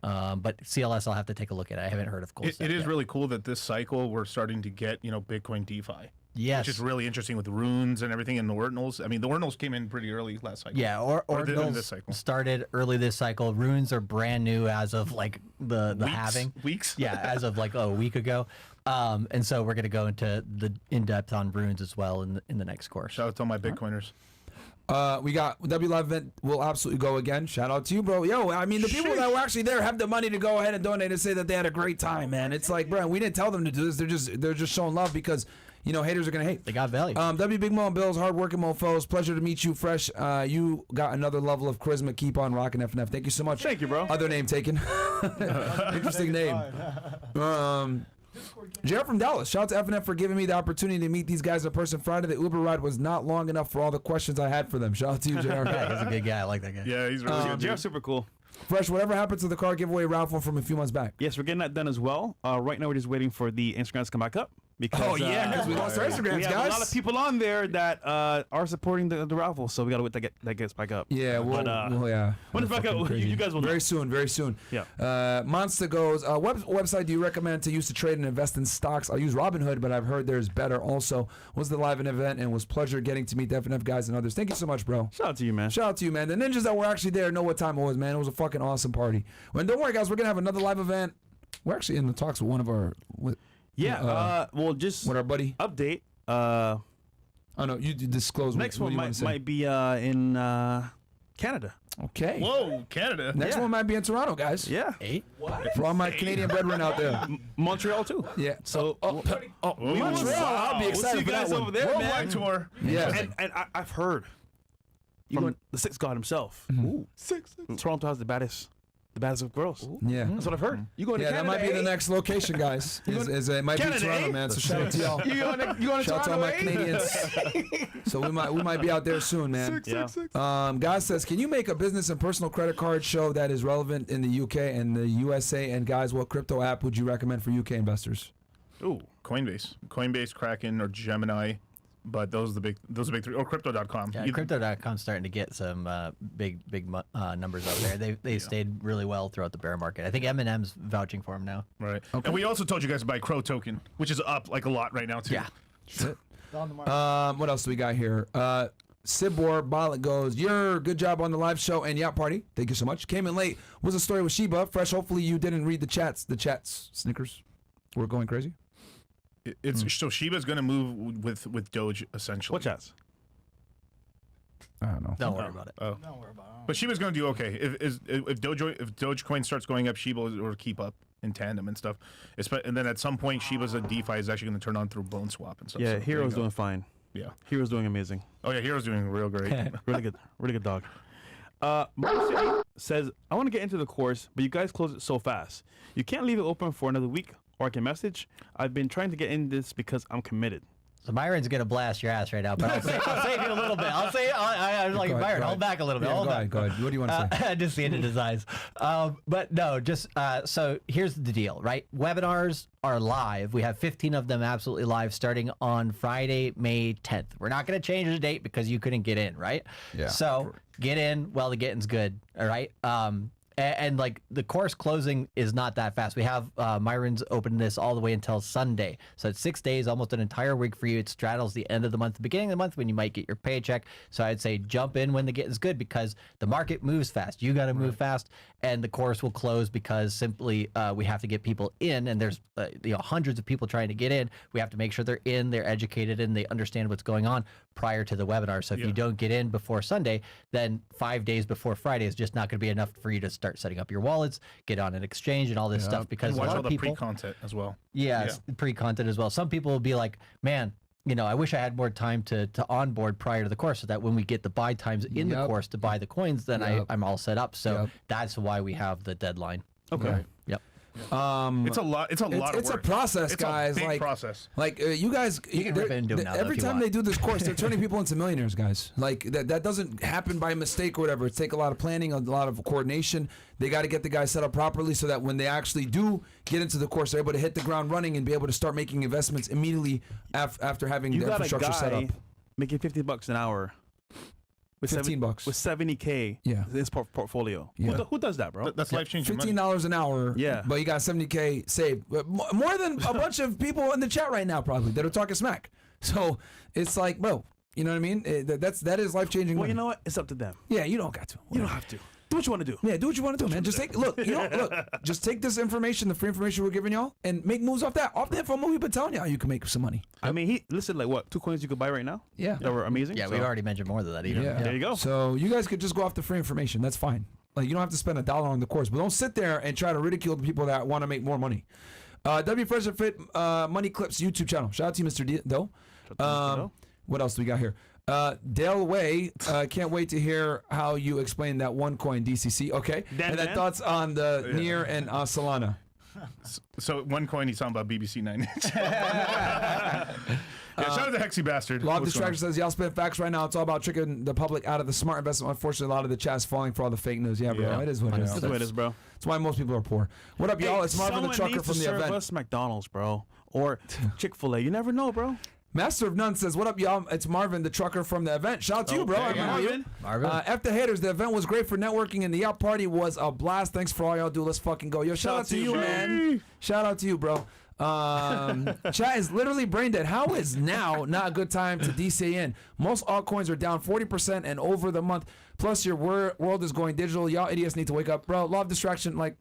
but CLS, I'll have to take a look at. I haven't heard of cool. It is really cool that this cycle we're starting to get Bitcoin DeFi. Yes. Which is really interesting with the runes and everything and the ordinals. I mean, the ordinals came in pretty early last cycle. Yeah, ordinals this cycle. started early this cycle. Runes are brand new as of like the halving. Weeks? Yeah, as of like a week ago. And so we're going to go into the in-depth on runes as well in the next course. Shout out to all my Bitcoiners. We got W Live event will absolutely go again. Shout out to you, bro. Yo, I mean, the people that were actually there have the money to go ahead and donate and say that they had a great time, man. It's like, bro, we didn't tell them to do this. They're just showing love because haters are gonna hate. They got value. W Big Mo and Bills, hardworking mofos. Pleasure to meet you, Fresh. You got another level of charisma. Keep on rocking, FNF. Thank you so much. Thank you, bro. Other name taken. Interesting name. JR from Dallas. Shout out to FNF for giving me the opportunity to meet these guys in person Friday. The Uber ride was not long enough for all the questions I had for them. Shout out to you, JR. Yeah, he's a good guy. I like that guy. Yeah, he's really good. JR's super cool. Fresh, whatever happened to the car giveaway raffle from a few months back? Yes, we're getting that done as well. Right now, we're just waiting for the Instagrams to come back up. Because, because we lost our Instagrams, we have guys. a lot of people on there that are supporting the raffle, so we gotta wait that gets back up. Yeah, When it's back up, you guys will know. very soon. Yeah. Monster goes. What website do you recommend to use to trade and invest in stocks? I'll use Robinhood, but I've heard there's better. Also, was the live event and was pleasure getting to meet the FNF guys and others. Thank you so much, bro. Shout out to you, man. Shout out to you, man. The ninjas that were actually there know what time it was, man. It was a fucking awesome party. Well, don't worry, guys. We're gonna have another live event. We're actually in the talks with one of our. Well, just with our buddy. update. Oh no, you disclose. Next what one might be in Canada. Okay. Whoa, Canada. Next one might be in Toronto, guys. Yeah. For all my Canadian brethren out there. Montreal too. Yeah. So Montreal. I'll be excited for that one. there, Worldwide tour. Yeah. And I've heard from the Six God himself. Ooh. Toronto has the baddest girls. Yeah. That's what I've heard. You going to Yeah, Canada? that might be the next location, guys. It might Canada, be Toronto, man. So shout out to y'all. You going to Shout out to all Toronto? my Canadians. So we might be out there soon, man. Guy says, can you make a business and personal credit card show that is relevant in the UK and the USA? And guys, what crypto app would you recommend for UK investors? Ooh, Coinbase, Kraken, or Gemini. But those are the big three. Or Crypto.com. Yeah, Crypto.com's starting to get some big numbers out there. They stayed really well throughout the bear market. I think M&M's vouching for them now. Right. Okay. And we also told you guys to buy Crow token, which is up like a lot right now too. Yeah. Shit. What else do we got here? Sibor Bollet goes, good job on the live show and yacht party. Thank you so much. Came in late. Was a story with Shiba. Fresh. Hopefully you didn't read the chats. Snickers. We're going crazy. So Shiba's going to move with Doge essentially. What chats? I don't know. Don't worry about it. Don't worry about it. But Shiba's going to do okay. If Dogecoin starts going up, Shiba will keep up in tandem and stuff. And then at some point, Shiba's DeFi is actually going to turn on through Bone Swap and stuff. Yeah, so Hero's doing fine. Yeah, Hero's doing amazing. Oh yeah, Hero's doing real great. Really good dog. Motor City says, I want to get into the course, but you guys close it so fast. You can't leave it open for another week, or I can message. I've been trying to get in this because I'm committed. So Myron's gonna blast your ass right now, but I'll save you a little bit. I'm like, Myron, hold back a little bit. Yeah, go ahead. What do you want to say? Just seeing it in his eyes. But no, just so here's the deal, right? Webinars are live. We have 15 of them absolutely live starting on Friday, May 10th. We're not going to change the date because you couldn't get in, right? Yeah. So get in while the getting's good, all right? And like the course closing is not that fast. We have Myron's open this all the way until Sunday. So it's 6 days, almost an entire week for you. It straddles the end of the month, the beginning of the month when you might get your paycheck. So I'd say jump in when the getting's good because the market moves fast. You got to move fast, and the course will close because simply we have to get people in, and there's hundreds of people trying to get in. We have to make sure they're in, they're educated, and they understand what's going on prior to the webinar. So if you don't get in before Sunday, then 5 days before Friday is just not going to be enough for you to start setting up your wallets, get on an exchange and all this stuff because and watch a lot all of people, the pre-content as well. Yeah. Pre-content as well. Some people will be like, man, I wish I had more time to onboard prior to the course so that when we get the buy times in the course to buy the coins, then I'm all set up. So that's why we have the deadline. Okay. Right. Yep. It's a lot. It's a lot. It's of a work. process, it's guys. A big process. Like you guys, You can rip into it now, every if you time want. they do this course, they're turning people into millionaires, guys. Like that doesn't happen by mistake or whatever. It takes a lot of planning, a lot of coordination. They got to get the guys set up properly so that when they actually do get into the course, they're able to hit the ground running and be able to start making investments immediately after having the infrastructure set up. Making $50 an hour. With $15 with 70K. Yeah. In his portfolio. Yeah. Who does that, bro? That's life changing money. $15 an hour. Yeah. But you got 70K saved. More than a bunch of people in the chat right now, probably that are talking smack. So it's like, bro, you know what I mean? That is life changing. Well, money. you know what? It's up to them. Yeah, you don't got to. You don't have to. Do what you want to do. Yeah, do what you want to do, man. Just just take this information, the free information we're giving y'all, and make moves off that. Off the info we've been telling y'all, you can make some money. I mean, he listed like what, 2 coins you could buy right now? Yeah. That were amazing? Yeah, So- we've already mentioned more than that even. Yeah. There you go. So you guys could just go off the free information. That's fine. Like you don't have to spend $1 on the course, but don't sit there and try to ridicule the people that want to make more money. W Fresh and Fit Money Clips YouTube channel. Shout out to you, Mr. Doe. Doe. What else do we got here? Dale Way, can't wait to hear how you explain that one coin DCC. Okay. Dan, and then Dan? thoughts on the Near and Solana. So one coin he's talking about BBC 9 inch. Yeah, shout out to Hexy Bastard. Law of What's going Distraction says, y'all spit facts right now. It's all about tricking the public out of the smart investment. Unfortunately, a lot of the chat's falling for all the fake news. Yeah, bro. Yeah. It is what it is. That's what it is, bro. That's why most people are poor. What up, y'all? It's Marvin the Trucker from the serve event. us McDonald's, bro, or Chick-fil-A. You never know, bro. Master of None says, what up, y'all? It's Marvin the Trucker from the event. Shout out to you, bro. I remember you. Marvin. F the haters. The event was great for networking, and the yacht party was a blast. Thanks for all y'all do. Let's fucking go. Yo, shout out to you, man. Shout out to you, bro. Chat is literally brain dead. How is now not a good time to DC in? Most altcoins are down 40% and over the month. Plus, your world is going digital. Y'all idiots need to wake up, bro. Law of distraction, like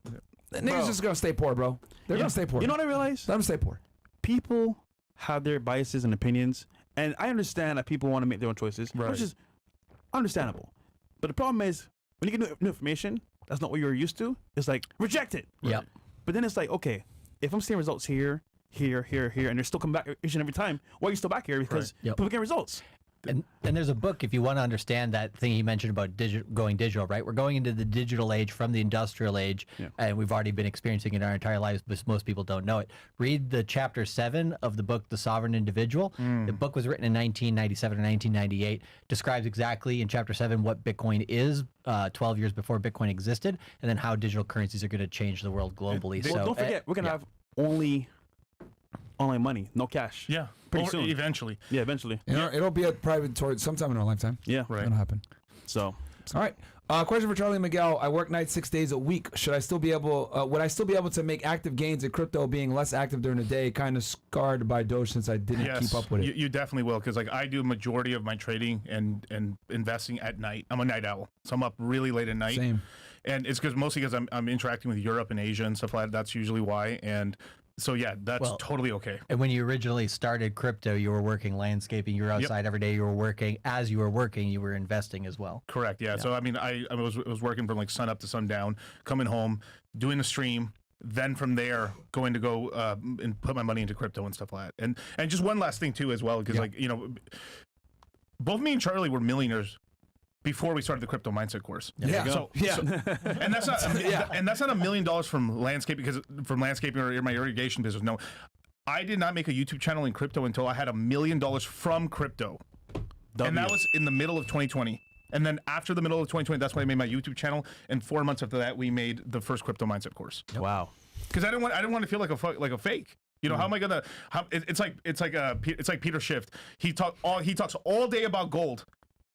niggas just gonna stay poor, bro. They're gonna stay poor. You know what I realized? Let them stay poor. People have their biases and opinions, and I understand that people want to make their own choices, which is understandable. But the problem is when you get new information that's not what you're used to, it's like reject it. Yep. But then it's like, okay, if I'm seeing results here, and they're still coming back each and every time, why are you still back here? Because Yep. people get results. And there's a book, if you want to understand that thing you mentioned about going digital, right? We're going into the digital age from the industrial age, and we've already been experiencing it our entire lives, but most people don't know it. Read the chapter 7 of the book, The Sovereign Individual. The book was written in 1997 or 1998, describes exactly in chapter 7 what Bitcoin is 12 years before Bitcoin existed, and then how digital currencies are going to change the world globally. Well, don't forget, we're going to have only online money, no cash. Yeah. Pretty soon. Eventually. Yeah, eventually. It'll be a private tour sometime in our lifetime. Yeah, Right. That'll happen. So, All right. Question for Charlie and Miguel. I work nights 6 days a week. Should I still be able? Would I still be able to make active gains in crypto, being less active during the day? Kind of scarred by Doge since I didn't keep up with it. You definitely will, because like I do a majority of my trading and investing at night. I'm a night owl, so I'm up really late at night. Same. And it's mostly because I'm interacting with Europe and Asia and stuff like that. That's usually why. And so yeah, that's totally okay. And when you originally started crypto, you were working landscaping. You were outside every day. You were working. As you were working, you were investing as well. Correct. Yeah. So I mean, I was working from like sun up to sundown, coming home, doing the stream. Then from there, going to go and put my money into crypto and stuff like that. And just one last thing too, as well, because like both me and Charlie were millionaires before we started the crypto mindset course. Yeah. So, and that's not and that's not $1 million from landscaping or my irrigation business. No, I did not make a YouTube channel in crypto until I had $1 million from crypto, and that was in the middle of 2020. And then after the middle of 2020, that's when I made my YouTube channel. And 4 months after that, we made the first crypto mindset course. wow. Because I didn't want to feel like a fake. You know, how am I gonna? It's like Peter Schiff. He talks all day about gold.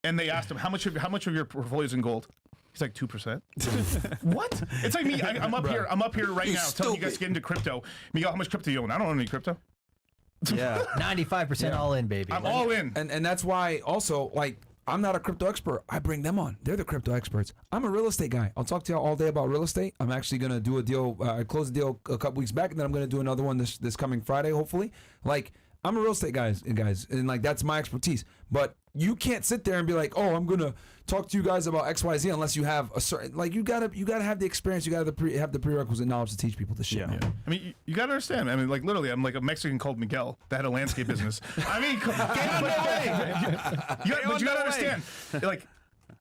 And they asked him, how much of your portfolio is in gold? He's like 2%. What? It's like me. I'm up here. I'm up here right now telling you guys to get into crypto. Miguel, how much crypto do you own? I don't own any crypto. Yeah. 95% all in, baby. I'm all in. And that's why also, like, I'm not a crypto expert. I bring them on. They're the crypto experts. I'm a real estate guy. I'll talk to y'all all day about real estate. I'm actually going to do a deal. I closed a deal a couple weeks back, and then I'm going to do another one this coming Friday, hopefully. Like, I'm a real estate guys, and like that's my expertise. But you can't sit there and be like, oh, I'm gonna talk to you guys about XYZ unless you have a certain, like, you gotta have the experience. You gotta have the prerequisite knowledge to teach people this shit. Yeah. I mean, you gotta understand. I mean, like literally, I'm like a Mexican called Miguel that had a landscape business. I mean, but you gotta understand, like.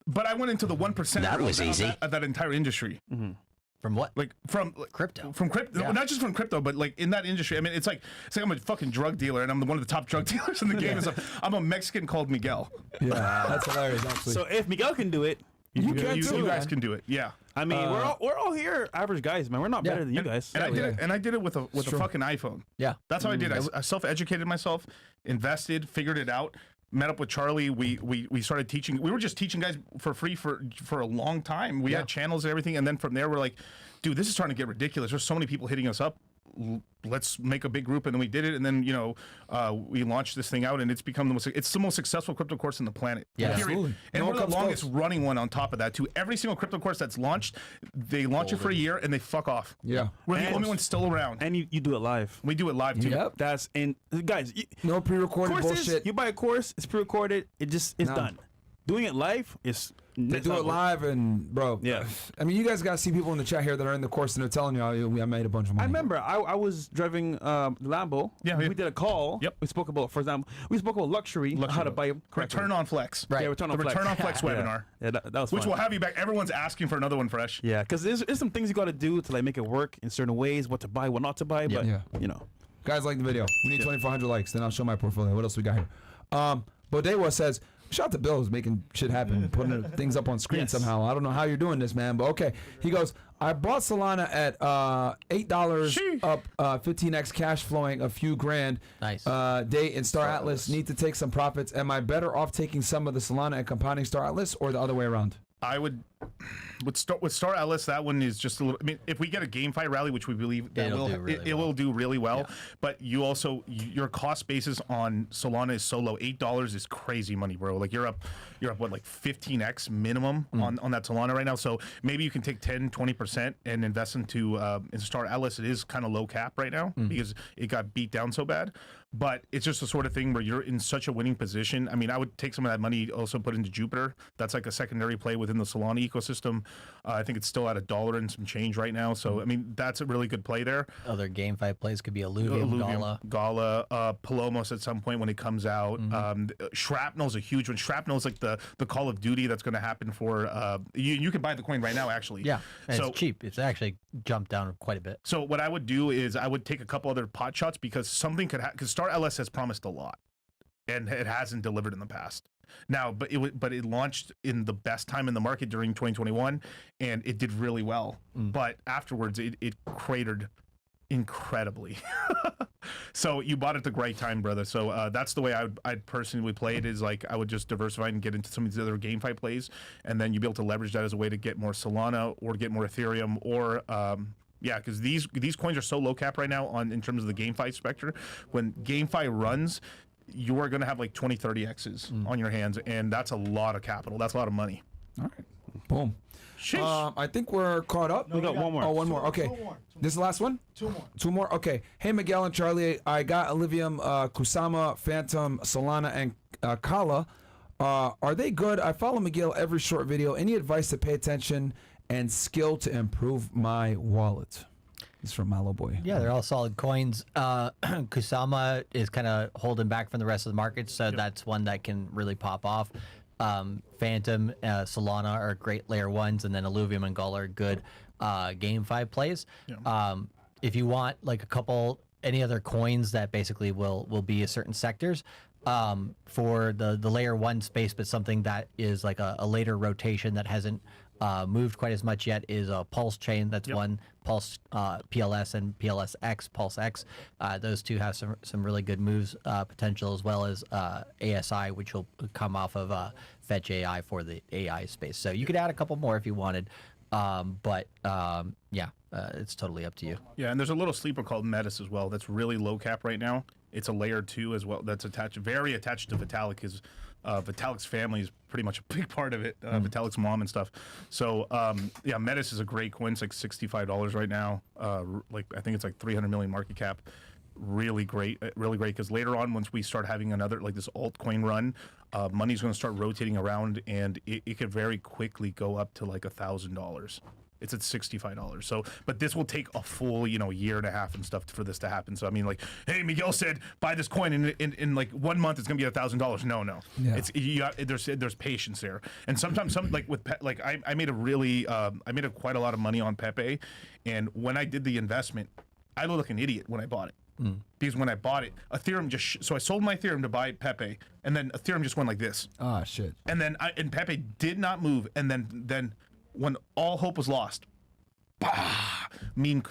But I went into the 1% That was easy. Of that entire industry. Mm-hmm. From what? Like from Crypto. From crypto, Yeah. not just from crypto, but like in that industry. I mean, it's like I'm a fucking drug dealer, and I'm one of the top drug dealers in the game. So I'm a Mexican called Miguel. Yeah, that's hilarious. Actually, So if Miguel can do it, you can too, You guys man. can do it. Yeah. I mean, we're all here average guys, man. We're not better than you guys. And I did it with a fucking iPhone. Yeah. That's how I did it. I self-educated myself, invested, figured it out. Met up with Charlie. We started teaching. We were just teaching guys for free for a long time. We had channels and everything, and then from there we're like, dude, this is starting to get ridiculous. There's so many people hitting us up. Let's make a big group, and then we did it, and then we launched this thing out, and it's become the most successful crypto course on the planet. Yeah, period. absolutely. And No we're one the comes longest close. running one on top of that too. Every single crypto course that's launched, they launch it for a year and they fuck off. Yeah. We're the And- only one still around. And you do it live. We do it live too. Yep. That's guys. No pre-recorded Courses. bullshit. You buy a course, it's pre-recorded. It's No. done. doing it live is. They do it live, and bro, Yeah. I mean, you guys got to see people in the chat here that are in the course, and they're telling you, I made a bunch of money. I remember I was driving the Lambo. Yeah, we yeah. did a call. Yep. We spoke about, for example, luxury how to buy correctly. Return on Flex. Right. Yeah, return on The flex. Return on Flex webinar. Yeah, that was Which fun. will have you back. Everyone's asking for another one fresh. Yeah, because there's some things you got to do to like make it work in certain ways, what to buy, what not to buy. But Yeah. you know, Guys, like the video. We need 2,400 likes. Then I'll show my portfolio. What else we got here? Bodewa says, shout out to Bill who's making shit happen, putting things up on screen Yes. somehow. I don't know how you're doing this, man, but okay. He goes, I bought Solana at $8 up 15x cash flowing a few grand. Nice. Day in Star Atlas. Need to take some profits. Am I better off taking some of the Solana and compounding Star Atlas or the other way around? I would with Star Atlas. That one is just a little. I mean, if we get a GameFi rally, which we believe that It'll will, do really it well. will do really well. But you also your cost basis on Solana is so low. $8 is crazy money, bro. Like you're up what, like 15x minimum on that Solana right now. So maybe you can take 10-20% and invest into in Star Atlas. It is kind of low cap right now because it got beat down so bad. But it's just the sort of thing where you're in such a winning position. I mean, I would take some of that money, also put into Jupiter. That's like a secondary play within the Solana ecosystem. I think it's still at $1 and some change right now. So, I mean, that's a really good play there. Other GameFi plays could be Illuvium, Gala. Palomos at some point when it comes out. Shrapnel's a huge one. Shrapnel's like the Call of Duty that's going to happen for... you can buy the coin right now, actually. Yeah, and So- it's cheap. It's actually jumped down quite a bit. So what I would do is I would take a couple other pot shots because something could happen. Because Star LS has promised a lot, and it hasn't delivered in the past. Now, but it launched in the best time in the market during 2021, and it did really well. But afterwards, it cratered incredibly. So you bought it at the right time, brother. So that's the way I'd personally play it. Is like I would just diversify and get into some of these other GameFi plays, and then you'd be able to leverage that as a way to get more Solana or get more Ethereum or yeah, because these coins are so low cap right now in terms of the GameFi spectrum. When GameFi runs, you are going to have like 20-30 X's on your hands, and that's a lot of capital. That's a lot of money. All right. Boom. Sheesh. I think we're caught up. we got one more. Oh, one more. Okay. This is the last one? Two more? Okay. Hey, Miguel and Charlie, I got Illuvium, Kusama, Phantom, Solana, and Kala. Are they good? I follow Miguel every short video. Any advice to pay attention and skill to improve my wallet? It's from Malo Boy. Yeah, they're all solid coins. Kusama is kind of holding back from the rest of the market, so that's one that can really pop off. Phantom, Solana are great layer ones, and then Illuvium and Gala are good GameFi plays. If you want like any other coins that basically will be a certain sectors, for the layer one space, but something that is like a later rotation that hasn't moved quite as much yet is a Pulse chain. That's one. Pulse PLS and PLSX, Pulse X. Those two have some really good moves potential, as well as ASI, which will come off of Fetch AI for the AI space. So you could add a couple more if you wanted. Yeah, it's totally up to you. Yeah, and there's a little sleeper called Metis as well. That's really low cap right now. It's a layer 2 as well. That's very attached to Vitalik. Because Vitalik's family is pretty much a big part of it. Vitalik's mom and stuff. So yeah, Metis is a great coin. It's like $65 right now. Like I think it's like 300 million market cap. Really great, because later on, once we start having another like this altcoin run, money's going to start rotating around, and it could very quickly go up to like $1,000. It's at $65. So, but this will take a full, year and a half and stuff for this to happen. So, I mean, like, hey, Miguel said buy this coin in like 1 month it's gonna be $1,000. No. Yeah. There's patience there. And sometimes I made quite a lot of money on Pepe, and when I did the investment, I looked like an idiot when I bought it. Because when I bought it, Ethereum so I sold my Ethereum to buy Pepe, and then Ethereum just went like this. Ah, shit. And then Pepe did not move, and then when all hope was lost, a meme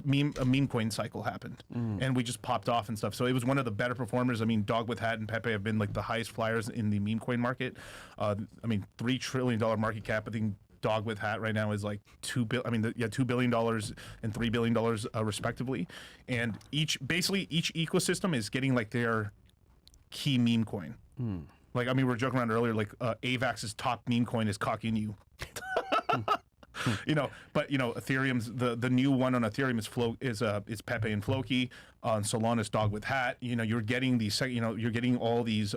coin cycle happened, and we just popped off and stuff. So it was one of the better performers. I mean, Dog with Hat and Pepe have been like the highest flyers in the meme coin market. I mean, $3 trillion market cap. I think Dog with Hat right now is like $2 billion and $3 billion respectively. And each ecosystem is getting like their key meme coin. Like, I mean, we were joking around earlier, like AVAX's top meme coin is Cocking You. But Ethereum's the new one on Ethereum is Pepe and Floki. On Solana's Dog with Hat. You're getting these you're getting all these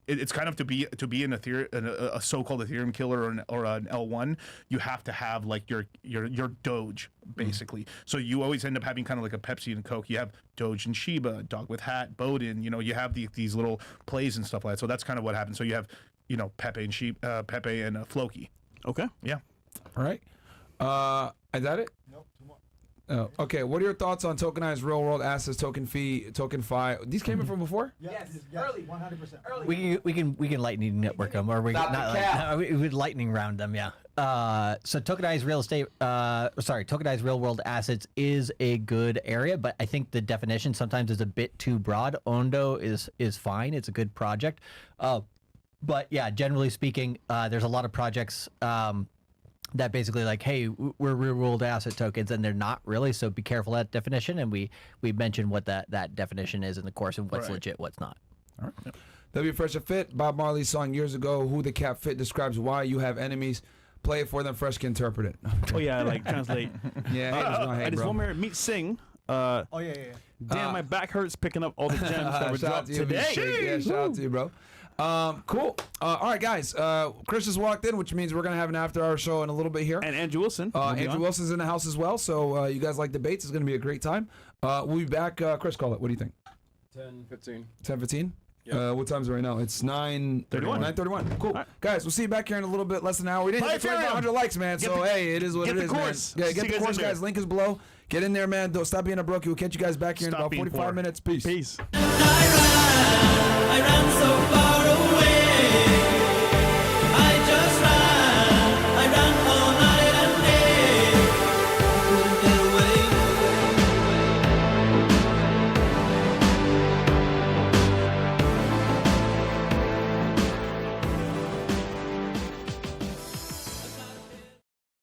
it's kind of to be an Ethereum, a so-called Ethereum killer or an L1, you have to have like your Doge basically. So you always end up having kind of like a Pepsi and Coke. You have Doge and Shiba, Dog with Hat, Bowden. You know, you have these little plays and stuff like that. So that's kind of what happens. So you have, you know, Pepe and Pepe and Floki. Okay. Yeah. All right. Is that it? Nope, two more. Oh, okay. What are your thoughts on tokenized real world assets, token fee, token fi? These came in from before? Yes, early, 100%. Early. We can lightning network them, or we would lightning round them. Yeah. So tokenized tokenized real world assets is a good area, but I think the definition sometimes is a bit too broad. Ondo is fine. It's a good project. But yeah, generally speaking, there's a lot of projects that basically like, hey, we're real world asset tokens, and they're not really. So be careful of that definition. And we mentioned what that definition is in the course and what's legit, what's not. All right. W Fresh or Fit, Bob Marley's song years ago, Who the Cap Fit, describes why you have enemies. Play it for them, Fresh can interpret it. Oh yeah, like translate. Yeah, haters gonna hate, I just bro. want to meet Sing. Oh yeah. Damn, my back hurts picking up all the gems that were Shout out dropped to you, today. Shake. Yeah, shout out to you, bro. Cool. All right, guys. Chris just walked in, which means we're gonna have an after-hour show in a little bit here. And Andrew Wilson. Andrew Wilson's in the house as well, so you guys like debates. It's gonna be a great time. We'll be back. Chris, call it. What do you think? 10:15. 10:15. What time is it right now? It's 9:31. 9:31. Cool, right. Guys. We'll see you back here in a little bit, less than an hour. We didn't Bye, get 2,500 likes, man. So hey, it is what it is, man. Yeah, get the course, guys. Link is below. Get in there, man. Don't stop being a broke. We'll catch you guys back here in about 45 minutes. Peace. Peace. I ran so far away.